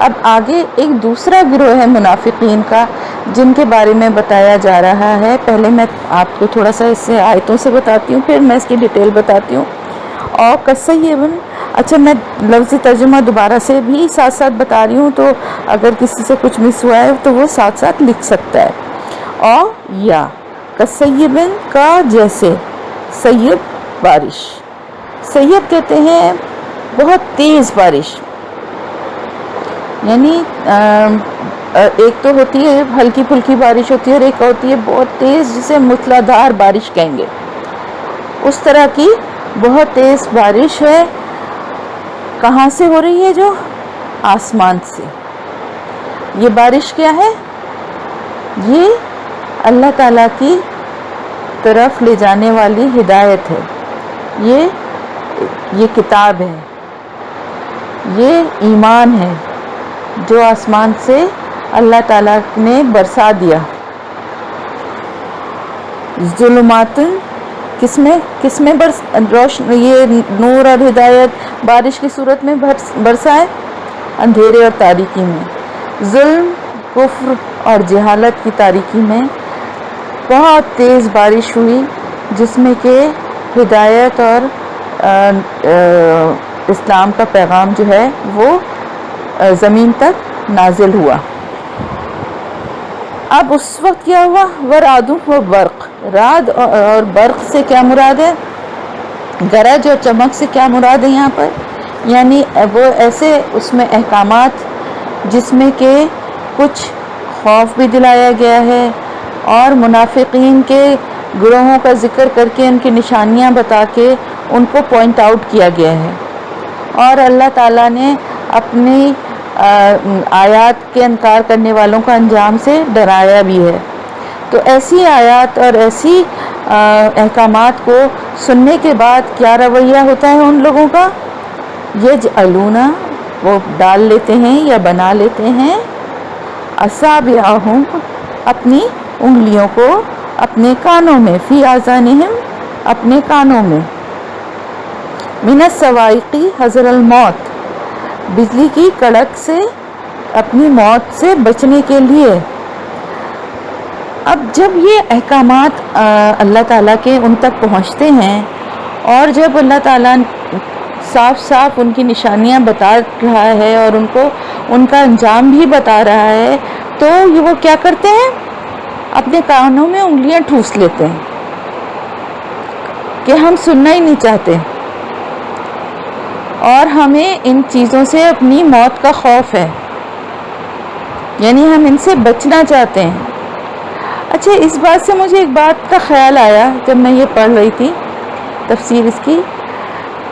اب آگے ایک دوسرا گروہ ہے منافقین کا جن کے بارے میں بتایا جا رہا ہے. پہلے میں آپ کو تھوڑا سا اس سے آیتوں سے بتاتی ہوں، پھر میں اس کی ڈیٹیل بتاتی ہوں. اور کسیبن، اچھا میں لفظ ترجمہ دوبارہ سے بھی ساتھ ساتھ بتا رہی ہوں، تو اگر کسی سے کچھ مس ہوا ہے تو وہ ساتھ ساتھ لکھ سکتا ہے. اور یا کسیبن کا جیسے، سیب بارش، سیب کہتے ہیں بہت تیز بارش. یعنی ایک تو ہوتی ہے ہلکی پھلکی بارش ہوتی ہے، اور ایک ہوتی ہے بہت تیز جسے موسلادھار بارش کہیں گے. اس طرح کی بہت تیز بارش ہے. کہاں سے ہو رہی ہے؟ جو آسمان سے. یہ بارش کیا ہے؟ یہ اللہ تعالیٰ کی طرف لے جانے والی ہدایت ہے. یہ کتاب ہے، یہ ایمان ہے جو آسمان سے اللہ تعالیٰ نے برسا دیا. ظلمات، کس میں روشن، یہ نور اور ہدایت بارش کی صورت میں برسا ہے، اندھیرے اور تاریکی میں. ظلم، کفر اور جہالت کی تاریکی میں بہت تیز بارش ہوئی، جس میں کہ ہدایت اور اسلام کا پیغام جو ہے وہ زمین تک نازل ہوا. اب اس وقت کیا ہوا؟ ورعد و برق. رعد اور برق سے کیا مراد ہے؟ گرج اور چمک سے کیا مراد ہے یہاں پر؟ یعنی وہ ایسے اس میں احکامات جس میں کہ کچھ خوف بھی دلایا گیا ہے، اور منافقین کے گروہوں کا ذکر کر کے ان کی نشانیاں بتا کے ان کو پوائنٹ آؤٹ کیا گیا ہے. اور اللہ تعالیٰ نے اپنی آیات کے انکار کرنے والوں کا انجام سے ڈرایا بھی ہے. تو ایسی آیات اور ایسی احکامات کو سننے کے بعد کیا رویہ ہوتا ہے ان لوگوں کا؟ یجعلون، وہ ڈال لیتے ہیں یا بنا لیتے ہیں، اصابعہم، اپنی انگلیوں کو، اپنے کانوں میں، فی آذانہم، اپنے کانوں میں، من الصواعق، حذر الموت، بجلی کی کڑک سے، اپنی موت سے بچنے کے لیے. اب جب یہ احکامات اللہ تعالیٰ کے ان تک پہنچتے ہیں، اور جب اللہ تعالیٰ صاف صاف ان کی نشانیاں بتا رہا ہے اور ان کو ان کا انجام بھی بتا رہا ہے، تو یہ وہ کیا کرتے ہیں؟ اپنے کانوں میں انگلیاں ٹھوس لیتے ہیں کہ ہم سننا ہی نہیں چاہتے، اور ہمیں ان چیزوں سے اپنی موت کا خوف ہے، یعنی ہم ان سے بچنا چاہتے ہیں. اچھا، اس بات سے مجھے ایک بات کا خیال آیا جب میں یہ پڑھ رہی تھی تفسیر اس کی،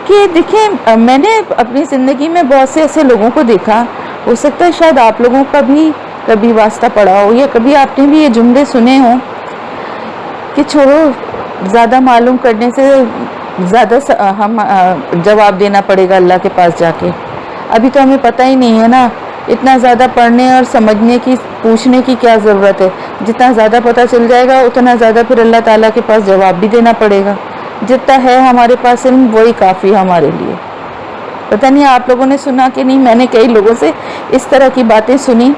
کہ دیکھیں میں نے اپنی زندگی میں بہت سے ایسے لوگوں کو دیکھا، ہو سکتا ہے شاید آپ لوگوں کا بھی کبھی واسطہ پڑا ہو، یا کبھی آپ نے بھی یہ جملے سنے ہوں کہ چھوڑو، زیادہ معلوم کرنے سے زیادہ ہم جواب دینا پڑے گا اللہ کے پاس جا کے. ابھی تو ہمیں پتہ ہی نہیں ہے نا، اتنا زیادہ پڑھنے اور سمجھنے کی، پوچھنے کی کیا ضرورت ہے؟ جتنا زیادہ پتہ چل جائے گا اتنا زیادہ پھر اللہ تعالیٰ کے پاس جواب بھی دینا پڑے گا. جتنا ہے ہمارے پاس علم وہی کافی ہے ہمارے لیے. پتہ نہیں آپ لوگوں نے سنا کہ نہیں، میں نے کئی لوگوں سے اس طرح کی باتیں سنی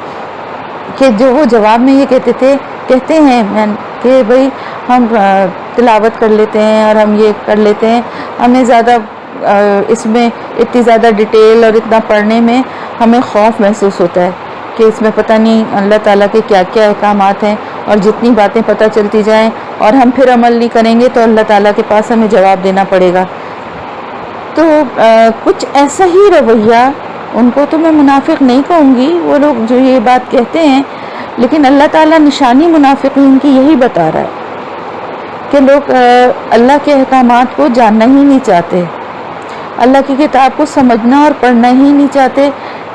کہ جو وہ جواب میں یہ کہتے ہیں کہ بھئی ہم تلاوت کر لیتے ہیں اور ہم یہ کر لیتے ہیں، ہمیں زیادہ اس میں اتنی زیادہ ڈیٹیل اور اتنا پڑھنے میں ہمیں خوف محسوس ہوتا ہے کہ اس میں پتہ نہیں اللہ تعالیٰ کے کیا کیا احکامات ہیں، اور جتنی باتیں پتہ چلتی جائیں اور ہم پھر عمل نہیں کریں گے تو اللہ تعالیٰ کے پاس ہمیں جواب دینا پڑے گا. تو کچھ ایسا ہی رویہ، ان کو تو میں منافق نہیں کہوں گی، وہ لوگ جو یہ بات کہتے ہیں، لیکن اللہ تعالیٰ نشانی منافقین کی یہی بتا رہا ہے کہ لوگ اللہ کے احکامات کو جاننا ہی نہیں چاہتے، اللہ کی کتاب کو سمجھنا اور پڑھنا ہی نہیں چاہتے.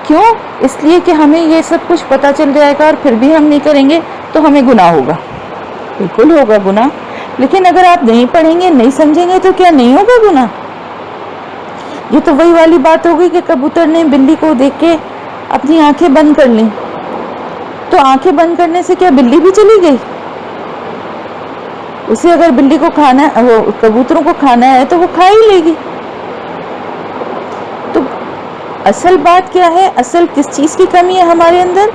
کیوں؟ اس لیے کہ ہمیں یہ سب کچھ پتہ چل جائے گا اور پھر بھی ہم نہیں کریں گے تو ہمیں گناہ ہوگا. بالکل ہوگا گناہ، لیکن اگر آپ نہیں پڑھیں گے، نہیں سمجھیں گے تو کیا نہیں ہوگا گناہ؟ یہ تو وہی والی بات ہوگی کہ کبوتر نے بلی کو دیکھ کے اپنی آنکھیں بند کر لیں، تو آنکھیں بند کرنے سے کیا بلی بھی چلی گئی؟ اسے اگر بلی کو کھانا، کبوتروں کو کھانا ہے تو وہ کھا ہی لے گی. تو اصل بات کیا ہے؟ اصل کس چیز کی کمی ہے ہمارے اندر؟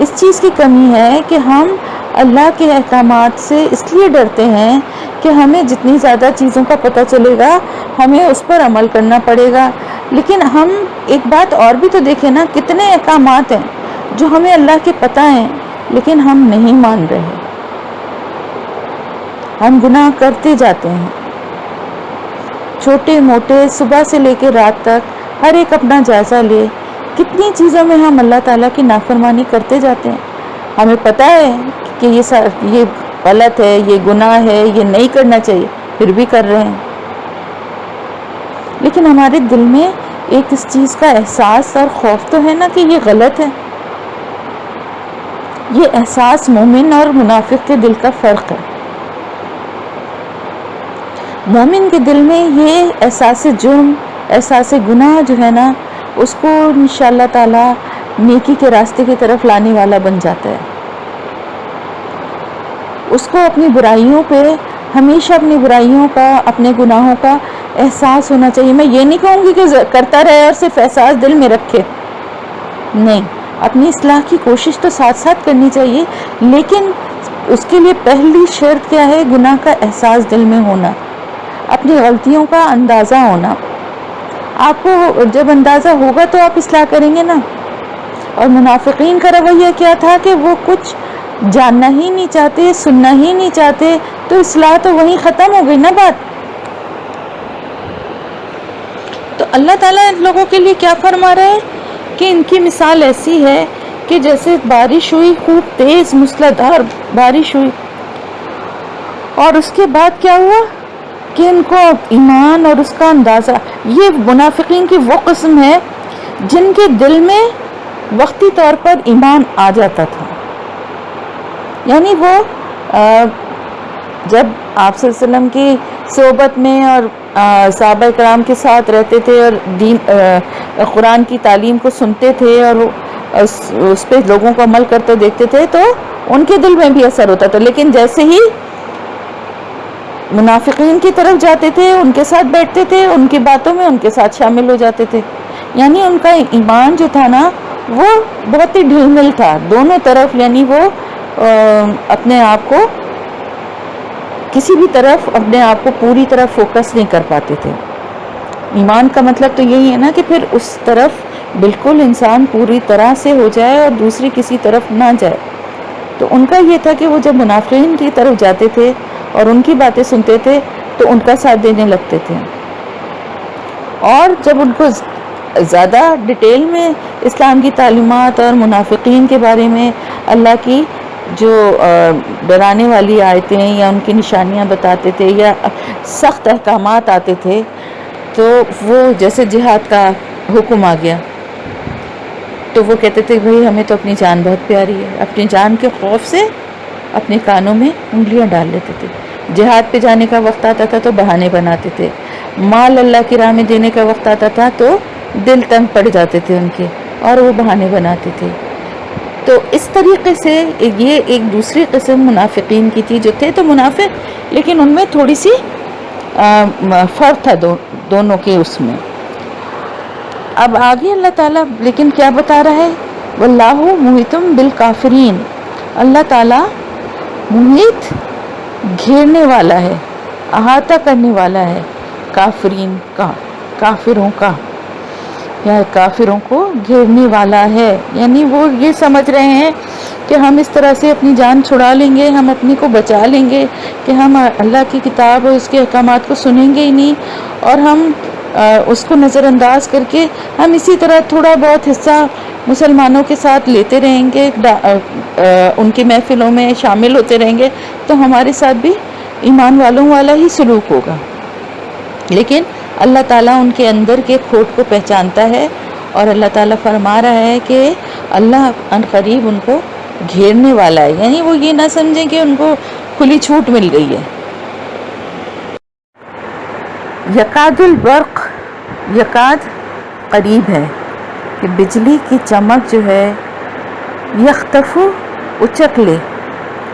اس چیز کی کمی ہے کہ ہم اللہ کے احکامات سے اس لیے ڈرتے ہیں کہ ہمیں جتنی زیادہ چیزوں کا پتہ چلے گا ہمیں اس پر عمل کرنا پڑے گا. لیکن ہم ایک بات اور بھی تو دیکھیں نا، کتنے احکامات ہیں جو ہمیں اللہ کے پتہ ہیں لیکن ہم نہیں مان رہے، ہم گناہ کرتے جاتے ہیں، چھوٹے موٹے، صبح سے لے کے رات تک ہر ایک اپنا جائزہ لے، کتنی چیزوں میں ہم اللہ تعالیٰ کی نافرمانی کرتے جاتے ہیں. ہمیں پتہ ہے کہ یہ غلط ہے، یہ گناہ ہے، یہ نہیں کرنا چاہیے، پھر بھی کر رہے ہیں. لیکن ہمارے دل میں ایک اس چیز کا احساس اور خوف تو ہے نا کہ یہ غلط ہے. یہ احساس مومن اور منافق کے دل کا فرق ہے. مومن کے دل میں یہ احساس جرم، احساس گناہ جو ہے نا، اس کو انشاءاللہ تعالی نیکی کے راستے کی طرف لانے والا بن جاتا ہے. اس کو اپنی برائیوں پہ ہمیشہ اپنی برائیوں کا، اپنے گناہوں کا احساس ہونا چاہیے. میں یہ نہیں کہوں گی کہ کرتا رہے اور صرف احساس دل میں رکھے، نہیں، اپنی اصلاح کی کوشش تو ساتھ ساتھ کرنی چاہیے، لیکن اس کے لیے پہلی شرط کیا ہے؟ گناہ کا احساس دل میں ہونا، اپنی غلطیوں کا اندازہ ہونا. آپ کو جب اندازہ ہوگا تو آپ اصلاح کریں گے نا. اور منافقین کا رویہ کیا تھا کہ وہ کچھ جاننا ہی نہیں چاہتے، سننا ہی نہیں چاہتے، تو اصلاح تو وہیں ختم ہو گئی نا بات. تو اللہ تعالیٰ ان لوگوں کے لیے کیا فرما رہے ہیں کہ ان کی مثال ایسی ہے کہ جیسے بارش ہوئی، خوب تیز موسلادھار بارش ہوئی، اور اس کے بعد کیا ہوا کہ ان کو ایمان اور اس کا اندازہ. یہ منافقین کی وہ قسم ہے جن کے دل میں وقتی طور پر ایمان آ جاتا تھا. یعنی وہ جب آپ صلی اللہ علیہ وسلم کی صحبت میں اور صحابہ کرام کے ساتھ رہتے تھے اور دین قرآن کی تعلیم کو سنتے تھے اور اس پہ لوگوں کو عمل کرتے دیکھتے تھے تو ان کے دل میں بھی اثر ہوتا تھا. لیکن جیسے ہی منافقین کی طرف جاتے تھے، ان کے ساتھ بیٹھتے تھے، ان کی باتوں میں ان کے ساتھ شامل ہو جاتے تھے. یعنی ان کا ایمان جو تھا نا وہ بہت ہی ڈھل مل تھا دونوں طرف. یعنی وہ اپنے آپ کو کسی بھی طرف اپنے آپ کو پوری طرح فوکس نہیں کر پاتے تھے. ایمان کا مطلب تو یہی ہے نا کہ پھر اس طرف بالکل انسان پوری طرح سے ہو جائے اور دوسری کسی طرف نہ جائے. تو ان کا یہ تھا کہ وہ جب منافقین کی طرف جاتے تھے اور ان کی باتیں سنتے تھے تو ان کا ساتھ دینے لگتے تھے. اور جب ان کو زیادہ ڈیٹیل میں اسلام کی تعلیمات اور منافقین کے بارے میں اللہ کی جو ڈرانے والی آیتیں یا ان کی نشانیاں بتاتے تھے یا سخت احکامات آتے تھے، تو وہ جیسے جہاد کا حکم آ گیا تو وہ کہتے تھے بھئی ہمیں تو اپنی جان بہت پیاری ہے. اپنی جان کے خوف سے اپنے کانوں میں انگلیاں ڈال لیتے تھے. جہاد پہ جانے کا وقت آتا تھا تو بہانے بناتے تھے. مال اللہ کی راہ میں دینے کا وقت آتا تھا تو دل تنگ پڑ جاتے تھے ان کے اور وہ بہانے بناتے تھے. تو اس طریقے سے یہ ایک دوسری قسم منافقین کی تھی جو تھے تو منافق، لیکن ان میں تھوڑی سی فرق تھا دونوں کے اس میں. اب آگے اللہ تعالیٰ لیکن کیا بتا رہا ہے؟ واللہ محیط بالکافرین. اللہ تعالیٰ محیط گھیرنے والا ہے، احاطہ کرنے والا ہے کافرین کا، کافروں کا، یا کافروں کو گھیرنے والا ہے. یعنی وہ یہ سمجھ رہے ہیں کہ ہم اس طرح سے اپنی جان چھڑا لیں گے، ہم اپنی کو بچا لیں گے کہ ہم اللہ کی کتاب اور اس کے احکامات کو سنیں گے ہی نہیں، اور ہم اس کو نظر انداز کر کے ہم اسی طرح تھوڑا بہت حصہ مسلمانوں کے ساتھ لیتے رہیں گے، ان کی محفلوں میں شامل ہوتے رہیں گے تو ہمارے ساتھ بھی ایمان والوں والا ہی سلوک ہوگا. لیکن اللہ تعالیٰ ان کے اندر کے کھوٹ کو پہچانتا ہے اور اللہ تعالیٰ فرما رہا ہے کہ اللہ ان قریب ان کو گھیرنے والا ہے. یعنی وہ یہ نہ سمجھیں کہ ان کو کھلی چھوٹ مل گئی ہے. یکاد البرق، یکاد قریب ہے کہ بجلی کی چمک جو ہے یخطف اچک لے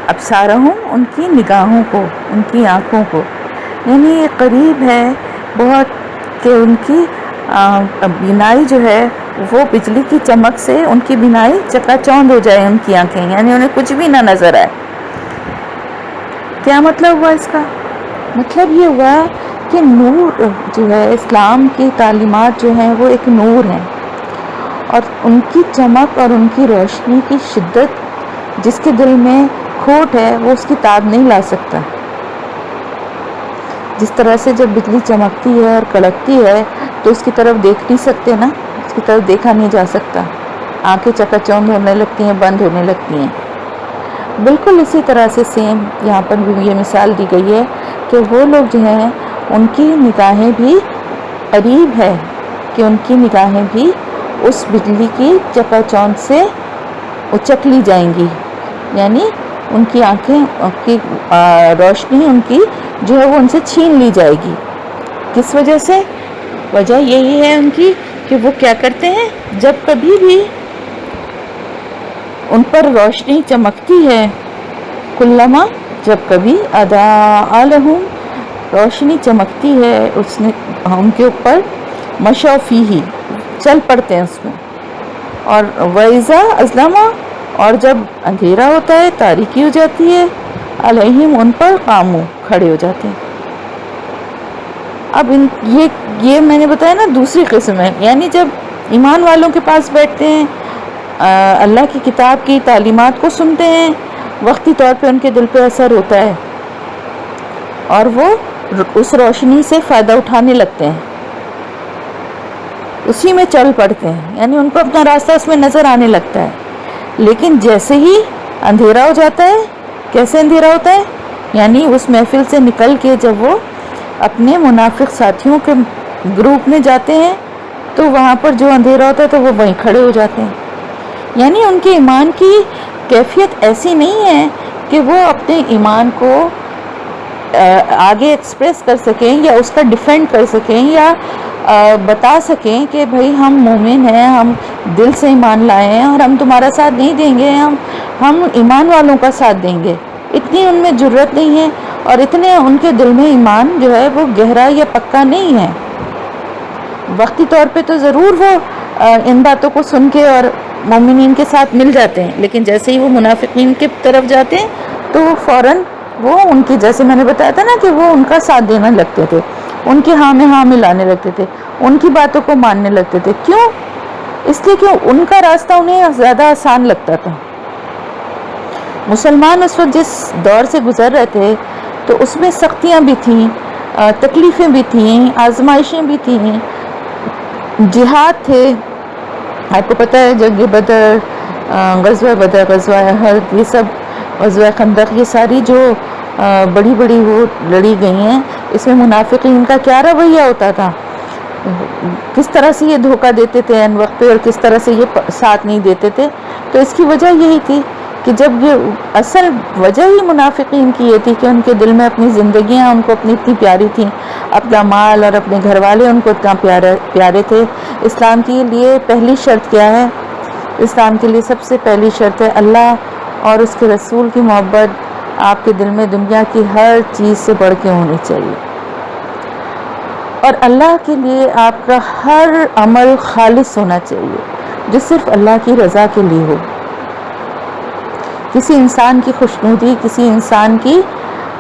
ابصارہم، ان کی نگاہوں کو، ان کی آنکھوں کو. یعنی یہ قریب ہے بہت کہ ان کی بینائی جو ہے وہ بجلی کی چمک سے ان کی بینائی چکا چوندھ ہو جائے، ان کی آنکھیں، یعنی انہیں کچھ بھی نہ نظر آئے۔ کیا مطلب ہوا اس کا؟ مطلب یہ ہوا کہ نور جو ہے، اسلام کی تعلیمات جو ہیں وہ ایک نور ہیں، اور ان کی چمک اور ان کی روشنی کی شدت جس کے دل میں کھوٹ ہے وہ اس کی تاب نہیں لا سکتا۔ جس طرح سے جب بجلی چمکتی ہے اور کڑکتی ہے تو اس کی طرف دیکھ نہیں سکتے نا، اس کی طرف دیکھا نہیں جا سکتا، آنکھیں چکا چوندھ ہونے لگتی ہیں، بند ہونے لگتی ہیں۔ بالکل اسی طرح سے سیم یہاں پر بھی یہ مثال دی گئی ہے کہ وہ لوگ جو ہیں ان کی نگاہیں بھی قریب ہے کہ ان کی نگاہیں بھی اس بجلی کی چکا چوندھ سے اچک لی جائیں گی، یعنی ان کی آنکھیں کی روشنی ان کی جو ہے وہ ان سے چھین لی جائے گی۔ کس وجہ سے؟ وجہ یہی ہے ان کی کہ وہ کیا کرتے ہیں، جب کبھی بھی ان پر روشنی چمکتی ہے، کلما، جب کبھی اضاء لہم، روشنی چمکتی ہے اس نے ان کے اوپر، مشوا فیہ، چل پڑتے ہیں اس میں، اور وَإِذَا أَظْلَمَ، اور جب اندھیرا ہوتا ہے، تاریکی ہو جاتی ہے، علیہم، ان پر، قاموا، کھڑے ہو جاتے ہیں۔ اب یہ میں نے بتایا نا دوسری قسم ہے، یعنی جب ایمان والوں کے پاس بیٹھتے ہیں، اللہ کی کتاب کی تعلیمات کو سنتے ہیں، وقتی طور پہ ان کے دل پہ اثر ہوتا ہے اور وہ اس روشنی سے فائدہ اٹھانے لگتے ہیں، اسی میں چل پڑتے ہیں، یعنی ان کو اپنا راستہ اس میں نظر آنے لگتا ہے۔ لیکن جیسے ہی اندھیرا ہو جاتا ہے، کیسے اندھیرا ہوتا ہے؟ یعنی اس محفل سے نکل کے جب وہ اپنے منافق ساتھیوں کے گروپ میں جاتے ہیں تو وہاں پر جو اندھیرا ہوتا ہے تو وہ وہیں کھڑے ہو جاتے ہیں۔ یعنی ان کے ایمان کی کیفیت ایسی نہیں ہے کہ وہ اپنے ایمان کو آگے ایکسپریس کر سکیں یا اس کا ڈیفینڈ کر سکیں یا بتا سکیں کہ بھئی ہم مومن ہیں، ہم دل سے ایمان لائے ہیں اور ہم تمہارا ساتھ نہیں دیں گے، ہم ایمان والوں کا ساتھ دیں گے۔ اتنی ان میں جرت نہیں ہے اور اتنے ان کے دل میں ایمان جو ہے وہ گہرا یا پکا نہیں ہے۔ وقتی طور پہ تو ضرور وہ ان باتوں کو سن کے اور مومنین کے ساتھ مل جاتے ہیں، لیکن جیسے ہی وہ منافقین کی طرف جاتے ہیں تو وہ فوراً وہ ان کی، جیسے میں نے بتایا تھا نا کہ وہ ان کا ساتھ دینا لگتے تھے، ان کے ہاں میں ہاں ملانے لگتے تھے، ان کی باتوں کو ماننے لگتے تھے۔ کیوں؟ اس لیے کہ ان کا راستہ انہیں زیادہ آسان لگتا تھا۔ مسلمان اس وقت جس دور سے گزر رہے تھے تو اس میں سختیاں بھی تھیں، تکلیفیں بھی تھیں، آزمائشیں بھی تھیں، جہاد تھے۔ آپ کو پتہ ہے جنگ بدر، غزوہ بدر، غزوہ احد، یہ سب، غزوہ خندق، یہ ساری جو بڑی بڑی وہ لڑی گئی ہیں، اس میں منافقین کا کیا رویہ ہوتا تھا، کس طرح سے یہ دھوکہ دیتے تھے ان وقت پہ اور کس طرح سے یہ ساتھ نہیں دیتے تھے۔ تو اس کی وجہ یہی تھی کہ جب یہ اصل وجہ ہی منافقین کی یہ تھی کہ ان کے دل میں اپنی زندگیاں ان کو اپنی اتنی پیاری تھیں، اپنا مال اور اپنے گھر والے ان کو اتنا پیارے تھے۔ اسلام کے لیے پہلی شرط کیا ہے؟ اسلام کے لیے سب سے پہلی شرط ہے اللہ اور اس کے رسول کی محبت آپ کے دل میں دنیا کی ہر چیز سے بڑھ کے ہونی چاہیے، اور اللہ کے لیے آپ کا ہر عمل خالص ہونا چاہیے جو صرف اللہ کی رضا کے لیے ہو۔ کسی انسان کی خوشنودی، کسی انسان کی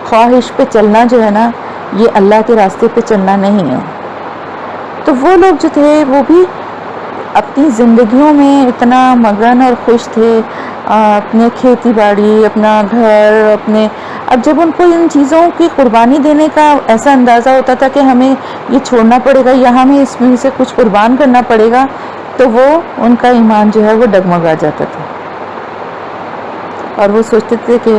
خواہش پہ چلنا جو ہے نا، یہ اللہ کے راستے پہ چلنا نہیں ہے۔ تو وہ لوگ جو تھے وہ بھی اپنی زندگیوں میں اتنا مگن اور خوش تھے، اپنے کھیتی باڑی، اپنا گھر، اپنے، اب جب ان کو ان چیزوں کی قربانی دینے کا ایسا اندازہ ہوتا تھا کہ ہمیں یہ چھوڑنا پڑے گا یا ہمیں اس میں سے کچھ قربان کرنا پڑے گا، تو وہ ان کا ایمان جو ہے وہ ڈگمگا جاتا تھا اور وہ سوچتے تھے کہ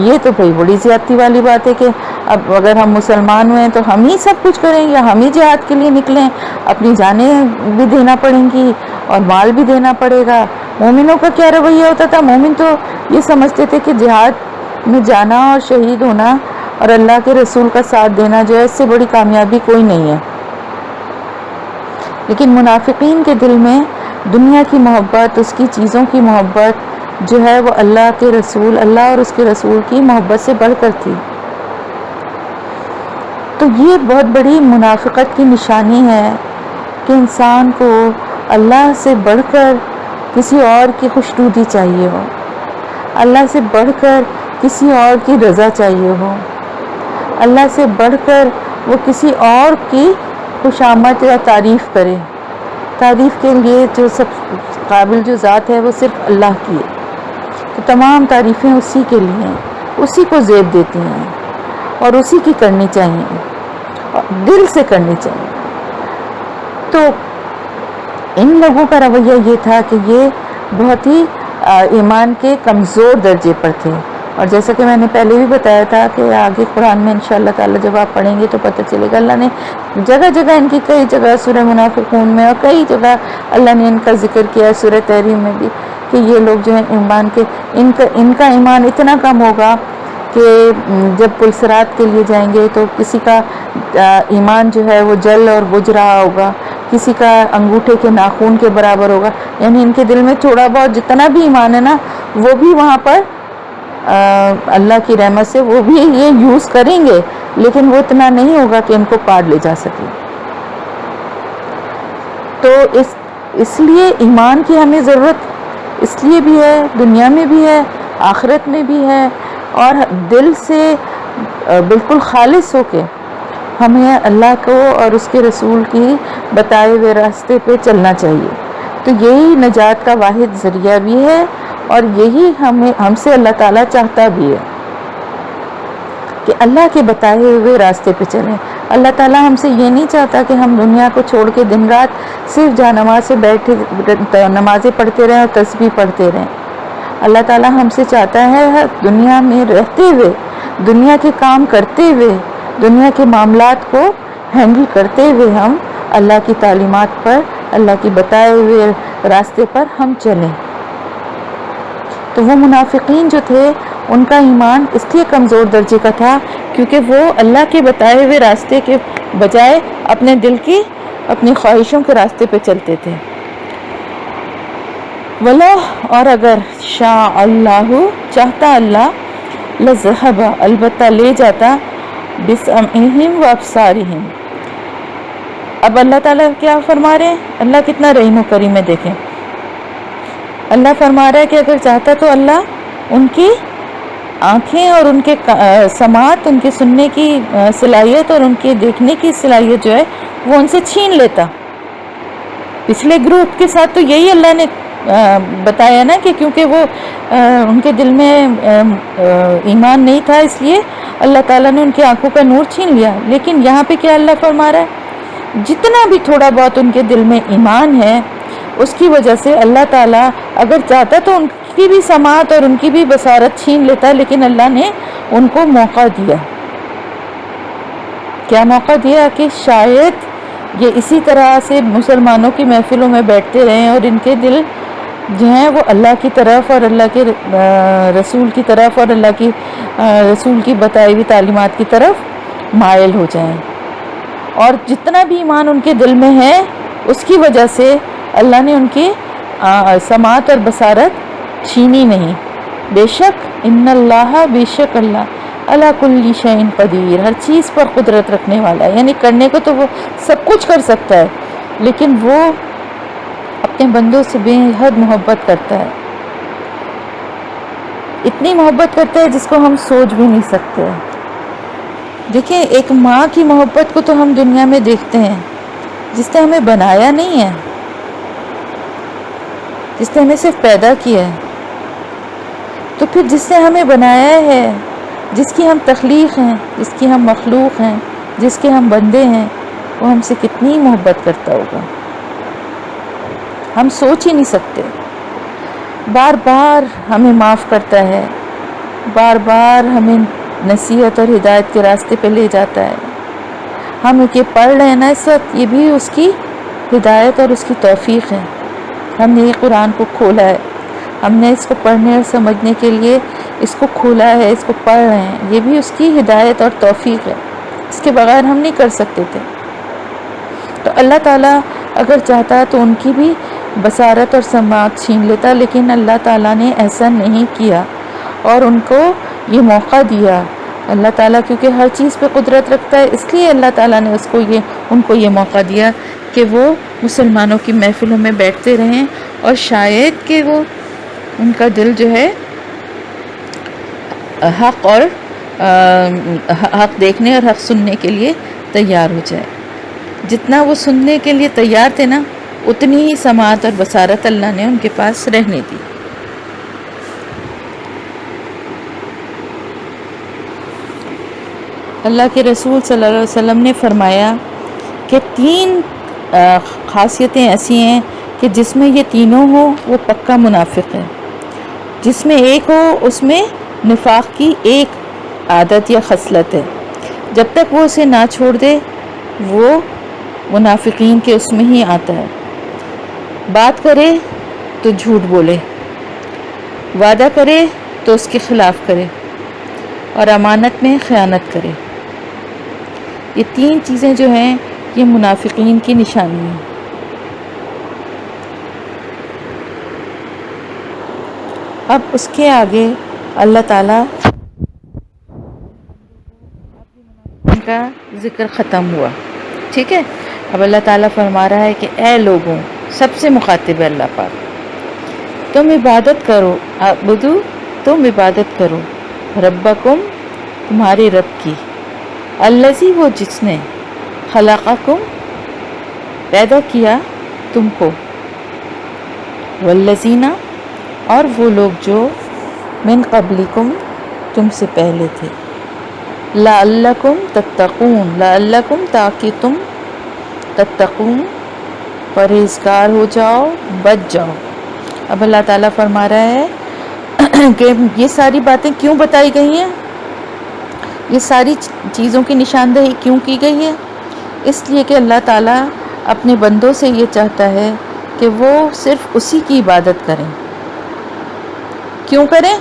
یہ تو بھئی بڑی زیادتی والی بات ہے کہ اب اگر ہم مسلمان ہوئے تو ہم ہی سب کچھ کریں یا ہم ہی جہاد کے لیے نکلیں، اپنی جانیں بھی دینا پڑیں گی اور مال بھی دینا پڑے گا۔ مومنوں کا کیا رویہ ہوتا تھا؟ مومن تو یہ سمجھتے تھے کہ جہاد میں جانا اور شہید ہونا اور اللہ کے رسول کا ساتھ دینا جو ہے اس سے بڑی کامیابی کوئی نہیں ہے۔ لیکن منافقین کے دل میں دنیا کی محبت، اس کی چیزوں کی محبت جو ہے وہ اللہ کے رسول، اللہ اور اس کے رسول کی محبت سے بڑھ کر تھی۔ تو یہ بہت بڑی منافقت کی نشانی ہے کہ انسان کو اللہ سے بڑھ کر کسی اور کی خوشنودی چاہیے ہو، اللہ سے بڑھ کر کسی اور کی رضا چاہیے ہو، اللہ سے بڑھ کر وہ کسی اور کی خوشامد یا تعریف کرے. تعریف کے لیے جو سب قابل جو ذات ہے وہ صرف اللہ کی ہے، تو تمام تعریفیں اسی کے لیے ہیں، اسی کو زیب دیتی ہیں اور اسی کی کرنی چاہیے، دل سے کرنی چاہیے. تو ان لوگوں کا رویہ یہ تھا کہ یہ بہت ہی ایمان کے کمزور درجے پر تھے. اور جیسا کہ میں نے پہلے بھی بتایا تھا کہ آگے قرآن میں انشاءاللہ تعالی جب آپ پڑھیں گے تو پتہ چلے گا، اللہ نے جگہ جگہ ان کی کئی جگہ سورہ منافقون میں اور کئی جگہ اللہ نے ان کا ذکر کیا، سورہ تحریم میں بھی، کہ یہ لوگ جو ہیں ایمان کے ان کا ایمان اتنا کم ہوگا کہ جب پلسرات کے لیے جائیں گے تو کسی کا ایمان جو ہے وہ جل اور بجھ رہا ہوگا، کسی کا انگوٹھے کے ناخون کے برابر ہوگا. یعنی ان کے دل میں تھوڑا بہت جتنا بھی ایمان ہے نا، وہ بھی وہاں پر اللہ کی رحمت سے وہ بھی یہ یوز کریں گے، لیکن وہ اتنا نہیں ہوگا کہ ان کو پار لے جا سکے. تو اس لیے ایمان کی ہمیں ضرورت اس لیے بھی ہے، دنیا میں بھی ہے، آخرت میں بھی ہے، اور دل سے بالکل خالص ہو کے ہمیں اللہ کو اور اس کے رسول کی بتائے ہوئے راستے پہ چلنا چاہیے. تو یہی نجات کا واحد ذریعہ بھی ہے، اور یہی ہم سے اللہ تعالیٰ چاہتا بھی ہے کہ اللہ کے بتائے ہوئے راستے پہ چلیں. اللہ تعالیٰ ہم سے یہ نہیں چاہتا کہ ہم دنیا کو چھوڑ کے دن رات صرف جانماز سے بیٹھے نمازیں پڑھتے رہیں اور تسبیح پڑھتے رہیں. اللہ تعالیٰ ہم سے چاہتا ہے دنیا میں رہتے ہوئے، دنیا کے کام کرتے ہوئے، دنیا کے معاملات کو ہینڈل کرتے ہوئے ہم اللہ کی تعلیمات پر، اللہ کی بتائے ہوئے راستے پر ہم چلیں. تو وہ منافقین جو تھے ان کا ایمان اس لیے کمزور درجے کا تھا کیونکہ وہ اللہ کے بتائے ہوئے راستے کے بجائے اپنے دل کی، اپنی خواہشوں کے راستے پہ چلتے تھے. وَلَا، اور اگر شاء اللہ، چاہتا اللہ، لَذَهَبَ، البتہ لے جاتا، بِسَمْعِهِمْ وَأَبْصَارِهِمْ. اب اللہ تعالیٰ کیا فرما رہے ہیں؟ اللہ کتنا رحیم و کریم ہے. دیکھیں اللہ فرما رہا ہے کہ اگر چاہتا تو اللہ ان کی آنکھیں اور ان کے سماعت، ان کے سننے کی صلاحیت اور ان کے دیکھنے کی صلاحیت جو ہے وہ ان سے چھین لیتا. پچھلے گروپ کے ساتھ تو یہی اللہ نے بتایا نا کہ کیونکہ وہ ان کے دل میں ایمان نہیں تھا، اس لیے اللہ تعالیٰ نے ان کی آنکھوں کا نور چھین لیا. لیکن یہاں پہ کیا اللہ فرما رہا ہے؟ جتنا بھی تھوڑا بہت ان کے دل میں ایمان ہے، اس کی وجہ سے اللہ تعالیٰ اگر چاہتا تو ان کی بھی سماعت اور ان کی بھی بصارت چھین لیتا، لیکن اللہ نے ان کو موقع دیا. کیا موقع دیا؟ کہ شاید یہ اسی طرح سے مسلمانوں کی محفلوں میں بیٹھتے رہیں اور ان کے دل جو ہیں وہ اللہ کی طرف اور اللہ کے رسول کی طرف اور اللہ کی رسول کی بتائی ہوئی تعلیمات کی طرف مائل ہو جائیں. اور جتنا بھی ایمان ان کے دل میں ہے اس کی وجہ سے اللہ نے ان کی سماعت اور بصارت چھینی نہیں. بے شک ان اللہ، بے شک اللہ، علی کل شیء قدیر، ہر چیز پر قدرت رکھنے والا ہے. یعنی کرنے کو تو وہ سب کچھ کر سکتا ہے، لیکن وہ اپنے بندوں سے بے حد محبت کرتا ہے. اتنی محبت کرتا ہے جس کو ہم سوچ بھی نہیں سکتے. دیکھیں ایک ماں کی محبت کو تو ہم دنیا میں دیکھتے ہیں، جس نے ہمیں بنایا نہیں ہے، جس نے ہمیں صرف پیدا کیا ہے. تو پھر جس نے ہمیں بنایا ہے، جس کی ہم تخلیق ہیں، جس کی ہم مخلوق ہیں، جس کے ہم بندے ہیں، وہ ہم سے کتنی محبت کرتا ہوگا، ہم سوچ ہی نہیں سکتے. بار بار ہمیں معاف کرتا ہے، بار بار ہمیں نصیحت اور ہدایت کے راستے پہ لے جاتا ہے. ہم یہ پڑھ رہے ہیں نا اس وقت، یہ بھی اس کی ہدایت اور اس کی توفیق ہے. ہم نے یہ قرآن کو کھولا ہے، ہم نے اس کو پڑھنے اور سمجھنے کے لیے اس کو کھولا ہے، اس کو پڑھ رہے ہیں، یہ بھی اس کی ہدایت اور توفیق ہے. اس کے بغیر ہم نہیں کر سکتے تھے. تو اللہ تعالیٰ اگر چاہتا تو ان کی بھی بصارت اور سماعت چھین لیتا، لیکن اللہ تعالیٰ نے ایسا نہیں کیا اور ان کو یہ موقع دیا. اللہ تعالیٰ کیونکہ ہر چیز پہ قدرت رکھتا ہے، اس لیے اللہ تعالیٰ نے ان کو یہ موقع دیا کہ وہ مسلمانوں کی محفلوں میں بیٹھتے رہیں اور شاید کہ وہ ان کا دل جو ہے حق اور حق دیکھنے اور حق سننے کے لیے تیار ہو جائے. جتنا وہ سننے کے لیے تیار تھے نا اتنی ہی سماعت اور بصارت اللہ نے ان کے پاس رہنے دی. اللہ کے رسول صلی اللہ علیہ وسلم نے فرمایا کہ 3 خاصیتیں ایسی ہیں کہ جس میں یہ تینوں ہو وہ پکا منافق ہے. جس میں ایک ہو اس میں نفاق کی ایک عادت یا خصلت ہے. جب تک وہ اسے نہ چھوڑ دے وہ منافقین کے اس میں ہی آتا ہے. بات کرے تو جھوٹ بولے، وعدہ کرے تو اس کے خلاف کرے، اور امانت میں خیانت کرے. یہ 3 چیزیں جو ہیں یہ منافقین کی نشانی ہیں. اب اس کے آگے اللہ تعالیٰ ان کا ذکر ختم ہوا. ٹھیک ہے، اب اللہ تعالیٰ فرما رہا ہے کہ اے لوگوں، سب سے مخاطب ہے اللہ پاک، تم عبادت کرو، اعبدو، تم عبادت کرو، ربکم، تمہارے رب کی، الذی، وہ جس نے، خلقکم، پیدا کیا تم کو، والذین، اور وہ لوگ جو من قبلکم، تم سے پہلے تھے، لعلکم تتقون، لعلکم، تاکہ تم، تتقون، پرہیزگار ہو جاؤ، بچ جاؤ. اب اللہ تعالیٰ فرما رہا ہے کہ یہ ساری باتیں کیوں بتائی گئی ہیں، یہ ساری چیزوں کی نشاندہی کیوں کی گئی ہے؟ اس لیے کہ اللہ تعالیٰ اپنے بندوں سے یہ چاہتا ہے کہ وہ صرف اسی کی عبادت کریں. کیوں کریں؟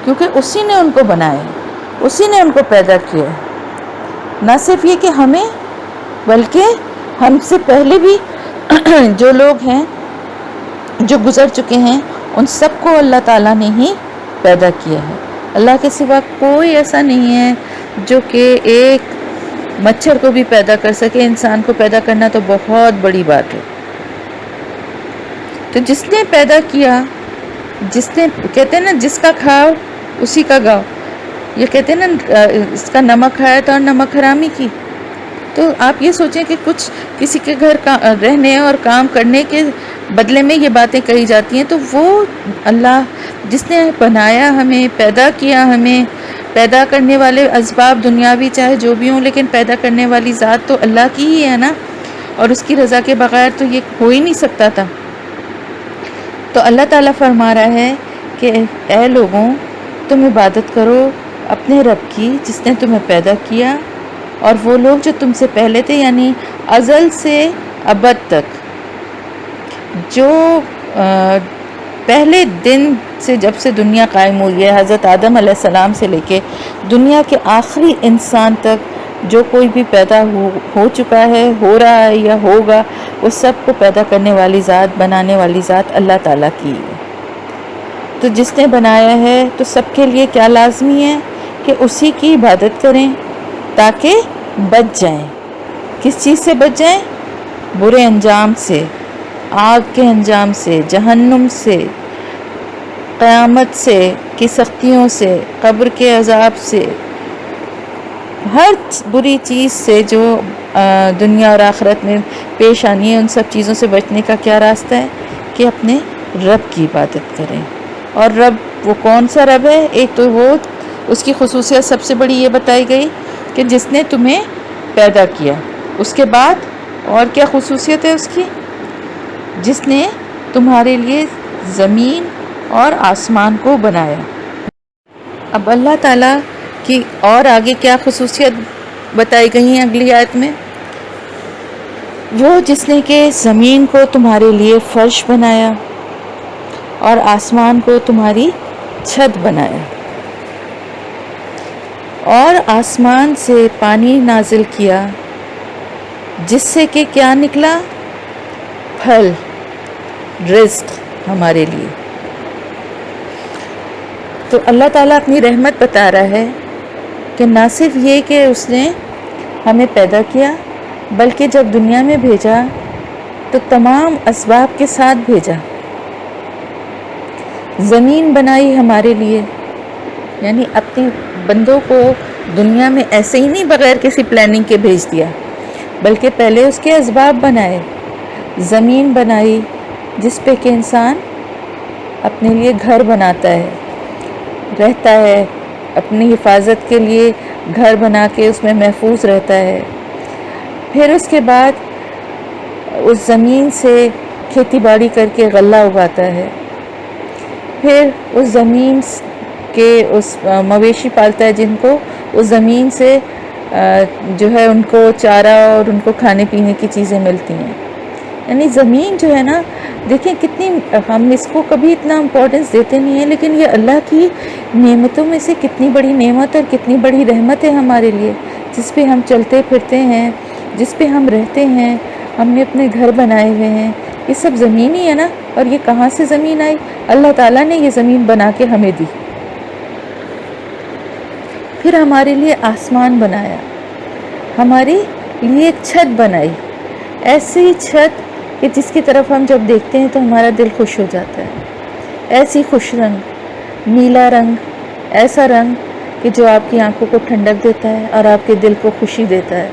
کیونکہ اسی نے ان کو بنایا ہے، اسی نے ان کو پیدا کیا ہے. نہ صرف یہ کہ ہمیں، بلکہ ہم سے پہلے بھی جو لوگ ہیں جو گزر چکے ہیں ان سب کو اللہ تعالیٰ نے ہی پیدا کیا ہے. اللہ کے سوا کوئی ایسا نہیں ہے جو کہ ایک مچھر کو بھی پیدا کر سکے. انسان کو پیدا کرنا تو بہت بڑی بات ہے. تو جس نے پیدا کیا، جس نے، کہتے ہیں نا جس کا کھاؤ اسی کا گاؤ، یہ کہتے ہیں نا اس کا نمک کھایا تو اور نمک حرامی کی. تو آپ یہ سوچیں کہ کچھ کسی کے گھر رہنے اور کام کرنے کے بدلے میں یہ باتیں کہی جاتی ہیں، تو وہ اللہ جس نے بنایا، ہمیں پیدا کیا، ہمیں پیدا کرنے والے اسباب دنیاوی چاہے جو بھی ہوں، لیکن پیدا کرنے والی ذات تو اللہ کی ہی ہے نا، اور اس کی رضا کے بغیر تو یہ ہو ہی نہیں سکتا تھا. تو اللہ تعالیٰ فرما رہا ہے کہ اے لوگوں، تم عبادت کرو اپنے رب کی جس نے تمہیں پیدا کیا، اور وہ لوگ جو تم سے پہلے تھے، یعنی ازل سے ابد تک، جو پہلے دن سے جب سے دنیا قائم ہوئی ہے، حضرت آدم علیہ السلام سے لے کے دنیا کے آخری انسان تک جو کوئی بھی پیدا ہو چکا ہے، ہو رہا ہے یا ہوگا، وہ سب کو پیدا کرنے والی ذات، بنانے والی ذات اللہ تعالیٰ کی ہے. تو جس نے بنایا ہے تو سب کے لیے کیا لازمی ہے کہ اسی کی عبادت کریں تاکہ بچ جائیں. کس چیز سے بچ جائیں؟ برے انجام سے، آگ کے انجام سے، جہنم سے، قیامت سے کی سختیوں سے، قبر کے عذاب سے، ہر بری چیز سے جو دنیا اور آخرت میں پیش آنی ہے. ان سب چیزوں سے بچنے کا کیا راستہ ہے کہ اپنے رب کی عبادت کریں. اور رب وہ کون سا رب ہے؟ ایک تو وہ، اس کی خصوصیت سب سے بڑی یہ بتائی گئی کہ جس نے تمہیں پیدا کیا. اس کے بعد اور کیا خصوصیت ہے اس کی؟ جس نے تمہارے لیے زمین اور آسمان کو بنایا. اب اللہ تعالیٰ کی اور آگے کیا خصوصیت بتائی گئی ہیں اگلی آیت میں؟ وہ جس نے کہ زمین کو تمہارے لیے فرش بنایا اور آسمان کو تمہاری چھت بنایا، اور آسمان سے پانی نازل کیا جس سے کہ کیا نکلا؟ پھل، رزق ہمارے لیے. تو اللہ تعالیٰ اپنی رحمت بتا رہا ہے کہ نہ صرف یہ کہ اس نے ہمیں پیدا کیا، بلکہ جب دنیا میں بھیجا تو تمام اسباب کے ساتھ بھیجا. زمین بنائی ہمارے لیے، یعنی اپنی بندوں کو دنیا میں ایسے ہی نہیں بغیر کسی پلاننگ کے بھیج دیا، بلکہ پہلے اس کے اسباب بنائے. زمین بنائی جس پہ کہ انسان اپنے لیے گھر بناتا ہے، رہتا ہے، اپنی حفاظت کے لیے گھر بنا کے اس میں محفوظ رہتا ہے. پھر اس کے بعد اس زمین سے کھیتی باڑی کر کے غلہ اگاتا ہے. پھر اس زمین کے اس مویشی پالتا ہے جن کو اس زمین سے جو ہے ان کو چارہ اور ان کو کھانے پینے کی چیزیں ملتی ہیں. یعنی زمین جو ہے نا، دیکھیں کتنی، ہم اس کو کبھی اتنا امپورٹنس دیتے نہیں ہیں، لیکن یہ اللہ کی نعمتوں میں سے کتنی بڑی نعمت اور کتنی بڑی رحمت ہے ہمارے لیے، جس پہ ہم چلتے پھرتے ہیں، جس پہ ہم رہتے ہیں، ہم نے اپنے گھر بنائے ہوئے ہیں. یہ سب زمین ہی ہے نا. اور یہ کہاں سے زمین آئی؟ اللہ تعالیٰ نے یہ زمین بنا کے ہمیں دی. پھر ہمارے لیے آسمان بنایا، ہمارے لیے ایک چھت بنائی، ایسی چھت کہ جس کی طرف ہم جب دیکھتے ہیں تو ہمارا دل خوش ہو جاتا ہے. ایسی خوش رنگ، نیلا رنگ، ایسا رنگ کہ جو آپ کی آنکھوں کو ٹھنڈک دیتا ہے اور آپ کے دل کو خوشی دیتا ہے.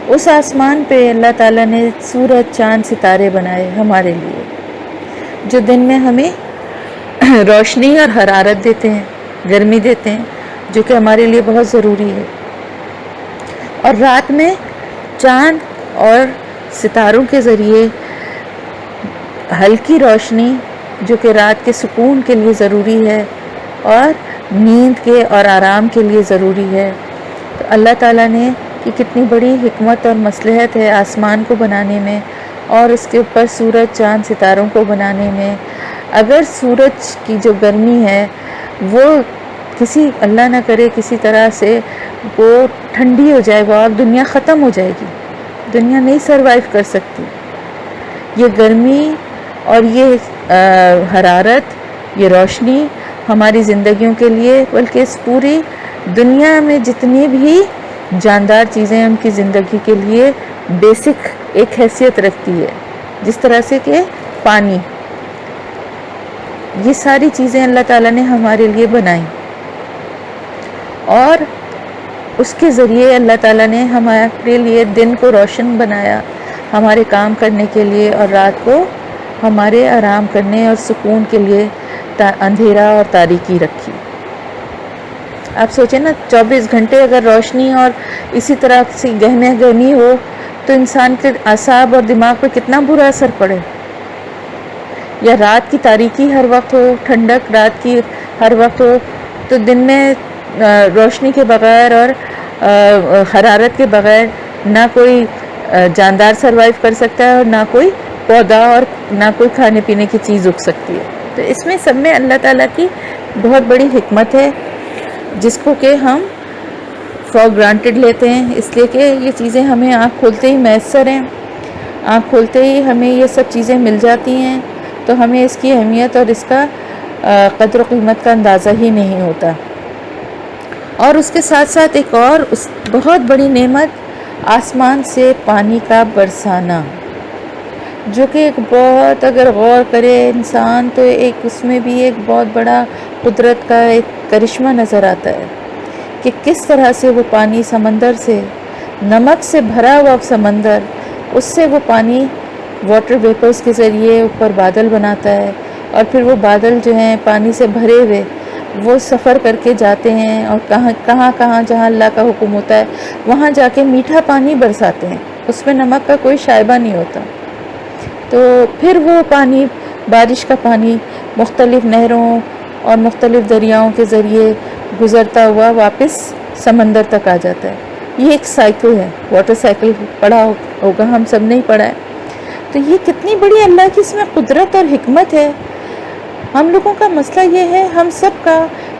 اس آسمان پہ اللہ تعالیٰ نے سورج، چاند، ستارے بنائے ہمارے لیے، جو دن میں ہمیں روشنی اور حرارت دیتے ہیں، گرمی دیتے ہیں، جو کہ ہمارے لیے بہت ضروری ہے. اور رات میں چاند اور ستاروں کے ذریعے ہلکی روشنی، جو کہ رات کے سکون کے لیے ضروری ہے اور نیند کے اور آرام کے لیے ضروری ہے. تو اللہ تعالیٰ نے کہ کتنی بڑی حکمت اور مصلحت ہے آسمان کو بنانے میں اور اس کے اوپر سورج، چاند، ستاروں کو بنانے میں. اگر سورج کی جو گرمی ہے وہ کسی، اللہ نہ کرے کسی طرح سے وہ ٹھنڈی ہو جائے، وہ اب دنیا ختم ہو جائے گی، دنیا نہیں سروائیو کر سکتی. یہ گرمی اور یہ حرارت، یہ روشنی ہماری زندگیوں کے لیے، بلکہ اس پوری دنیا میں جتنی بھی جاندار چیزیں ان کی زندگی کے لیے بیسک ایک حیثیت رکھتی ہے. جس طرح سے کہ پانی، یہ ساری چیزیں اللہ تعالیٰ نے ہمارے لیے بنائی اور اس کے ذریعے اللہ تعالیٰ نے ہمارے لیے دن کو روشن بنایا ہمارے کام کرنے کے لیے، اور رات کو ہمارے آرام کرنے اور سکون کے لیے اندھیرا اور تاریکی رکھی. آپ سوچیں نا، 24 گھنٹے اگر روشنی اور اسی طرح سے گہمہ گہمی ہو تو انسان کے اعصاب اور دماغ پہ کتنا برا اثر پڑے. یا رات کی تاریکی ہر وقت ہو، ٹھنڈک رات کی ہر وقت ہو، تو دن میں روشنی کے بغیر اور حرارت کے بغیر نہ کوئی جاندار سروائیو کر سکتا ہے اور نہ کوئی پودا اور نہ کوئی کھانے پینے کی چیز اگ سکتی ہے. تو اس میں سب میں اللہ تعالیٰ کی بہت بڑی حکمت ہے، جس کو کہ ہم فار گرانٹیڈ لیتے ہیں، اس لیے کہ یہ چیزیں ہمیں آنکھ کھولتے ہی میسر ہیں. آنکھ کھولتے ہی ہمیں یہ سب چیزیں مل جاتی ہیں، تو ہمیں اس کی اہمیت اور اس کا قدر و قیمت کا اندازہ ہی نہیں ہوتا. اور اس کے ساتھ ساتھ ایک اور بہت بڑی نعمت، آسمان سے پانی کا برسانا، جو کہ ایک بہت، اگر غور کرے انسان تو ایک اس میں بھی ایک بہت بڑا قدرت کا ایک کرشمہ نظر آتا ہے کہ کس طرح سے وہ پانی سمندر سے، نمک سے بھرا ہوا سمندر، اس سے وہ پانی واٹر ویپرز کے ذریعے اوپر بادل بناتا ہے، اور پھر وہ بادل جو ہیں پانی سے بھرے ہوئے وہ سفر کر کے جاتے ہیں اور کہاں جہاں اللہ کا حکم ہوتا ہے وہاں جا کے میٹھا پانی برساتے ہیں، اس میں نمک کا کوئی شائبہ نہیں ہوتا. تو پھر وہ پانی، بارش کا پانی مختلف نہروں اور مختلف دریاؤں کے ذریعے گزرتا ہوا واپس سمندر تک آ جاتا ہے. یہ ایک سائیکل ہے، واٹر سائیکل پڑھا ہوگا، ہم سب نے پڑھا ہے. تو یہ کتنی بڑی اللہ کی اس میں قدرت اور حکمت ہے. ہم لوگوں کا مسئلہ یہ ہے ہم سب کا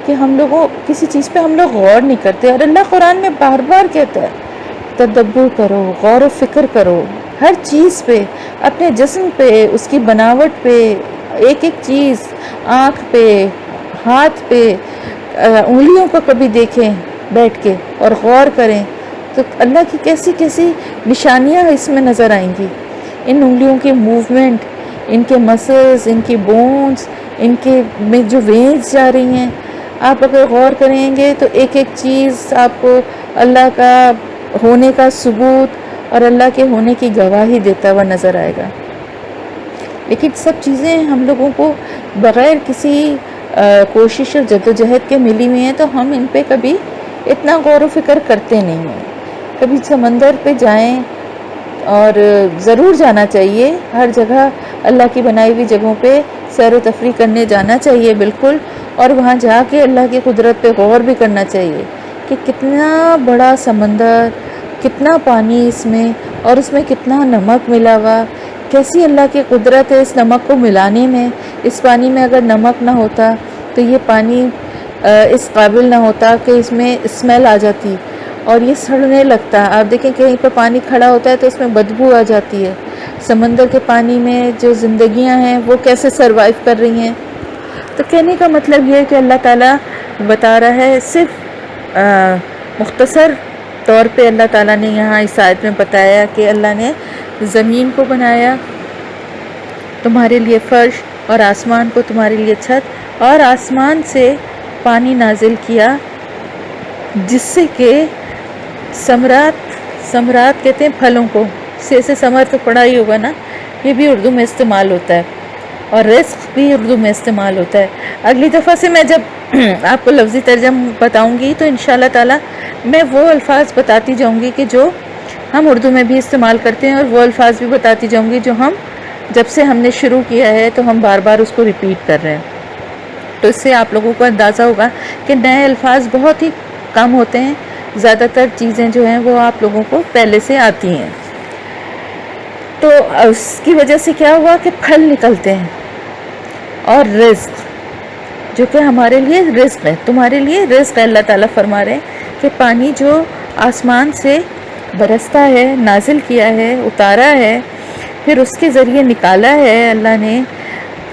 کہ ہم لوگوں کسی چیز پہ ہم لوگ غور نہیں کرتے، اور اللہ قرآن میں بار بار کہتا ہے تدبر کرو، غور و فکر کرو ہر چیز پہ، اپنے جسم پہ، اس کی بناوٹ پہ، ایک ایک چیز، آنکھ پہ، ہاتھ پہ، انگلیوں کو کبھی دیکھیں بیٹھ کے اور غور کریں تو اللہ کی کیسی کیسی نشانیاں اس میں نظر آئیں گی. ان انگلیوں کی موومنٹ، ان کے مسلز، ان کی بونز، ان کے میں جو وینز جا رہی ہیں، آپ اگر غور کریں گے تو ایک ایک چیز آپ کو اللہ کا ہونے کا ثبوت اور اللہ کے ہونے کی گواہی دیتا ہوا نظر آئے گا۔ لیکن سب چیزیں ہم لوگوں کو بغیر کسی کوشش اور جدوجہد کے ملی ہوئی ہیں، تو ہم ان پہ کبھی اتنا غور و فکر کرتے نہیں ہیں۔ کبھی سمندر پہ جائیں، اور ضرور جانا چاہیے، ہر جگہ اللہ کی بنائی ہوئی جگہوں پہ سیر و تفریح کرنے جانا چاہیے بالکل، اور وہاں جا کے اللہ کی قدرت پہ غور بھی کرنا چاہیے کہ کتنا بڑا سمندر، کتنا پانی اس میں، اور اس میں کتنا نمک ملا ہوا، کیسی اللہ کی قدرت ہے اس نمک کو ملانے میں۔ اس پانی میں اگر نمک نہ ہوتا تو یہ پانی اس قابل نہ ہوتا کہ اس میں اسمیل آ جاتی اور یہ سڑنے لگتا۔ آپ دیکھیں کہیں پہ پانی کھڑا ہوتا ہے تو اس میں بدبو آ جاتی ہے۔ سمندر کے پانی میں جو زندگیاں ہیں وہ کیسے سروائیو کر رہی ہیں۔ تو کہنے کا مطلب یہ ہے کہ اللہ تعالیٰ بتا رہا ہے، صرف مختصر طور پہ اللہ تعالیٰ نے یہاں اس آیت میں بتایا کہ اللہ نے زمین کو بنایا تمہارے لیے فرش، اور آسمان کو تمہارے لیے چھت، اور آسمان سے پانی نازل کیا جس سے کہ ثمرات کہتے ہیں پھلوں کو، سے ثمر تو پڑھا ہی ہوگا نا، یہ بھی اردو میں استعمال ہوتا ہے، اور رزق بھی اردو میں استعمال ہوتا ہے۔ اگلی دفعہ سے میں جب آپ کو لفظی ترجمہ بتاؤں گی تو انشاءاللہ تعالی میں وہ الفاظ بتاتی جاؤں گی کہ جو ہم اردو میں بھی استعمال کرتے ہیں، اور وہ الفاظ بھی بتاتی جاؤں گی جو ہم جب سے ہم نے شروع کیا ہے تو ہم بار بار اس کو ریپیٹ کر رہے ہیں۔ تو اس سے آپ لوگوں کو اندازہ ہوگا کہ نئے الفاظ بہت ہی کم ہوتے ہیں، زیادہ تر چیزیں جو ہیں وہ آپ لوگوں کو پہلے سے آتی ہیں۔ تو اس کی وجہ سے کیا ہوا کہ پھل نکلتے ہیں، اور رزق جو کہ ہمارے لیے رزق ہے، تمہارے لیے رزق ہے۔ اللہ تعالیٰ فرما رہے ہیں کہ پانی جو آسمان سے برستا ہے، نازل کیا ہے، اتارا ہے، پھر اس کے ذریعے نکالا ہے اللہ نے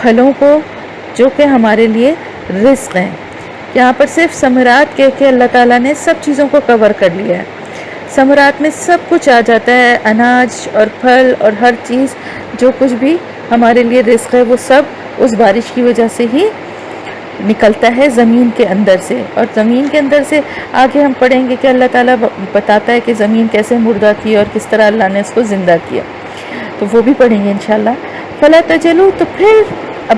پھلوں کو جو کہ ہمارے لیے رزق ہیں۔ یہاں پر صرف ثمرات کہہ کے اللہ تعالیٰ نے سب چیزوں کو کور کر لیا ہے۔ ثمرات میں سب کچھ آ جاتا ہے، اناج اور پھل اور ہر چیز جو کچھ بھی ہمارے لیے رزق ہے وہ سب اس بارش کی وجہ سے ہی نکلتا ہے زمین کے اندر سے۔ اور زمین کے اندر سے آگے ہم پڑھیں گے کہ اللہ تعالیٰ بتاتا ہے کہ زمین کیسے مردہ تھی اور کس طرح اللہ نے اس کو زندہ کیا، تو وہ بھی پڑھیں گے انشاءاللہ۔ فلا تجلو، تو پھر اب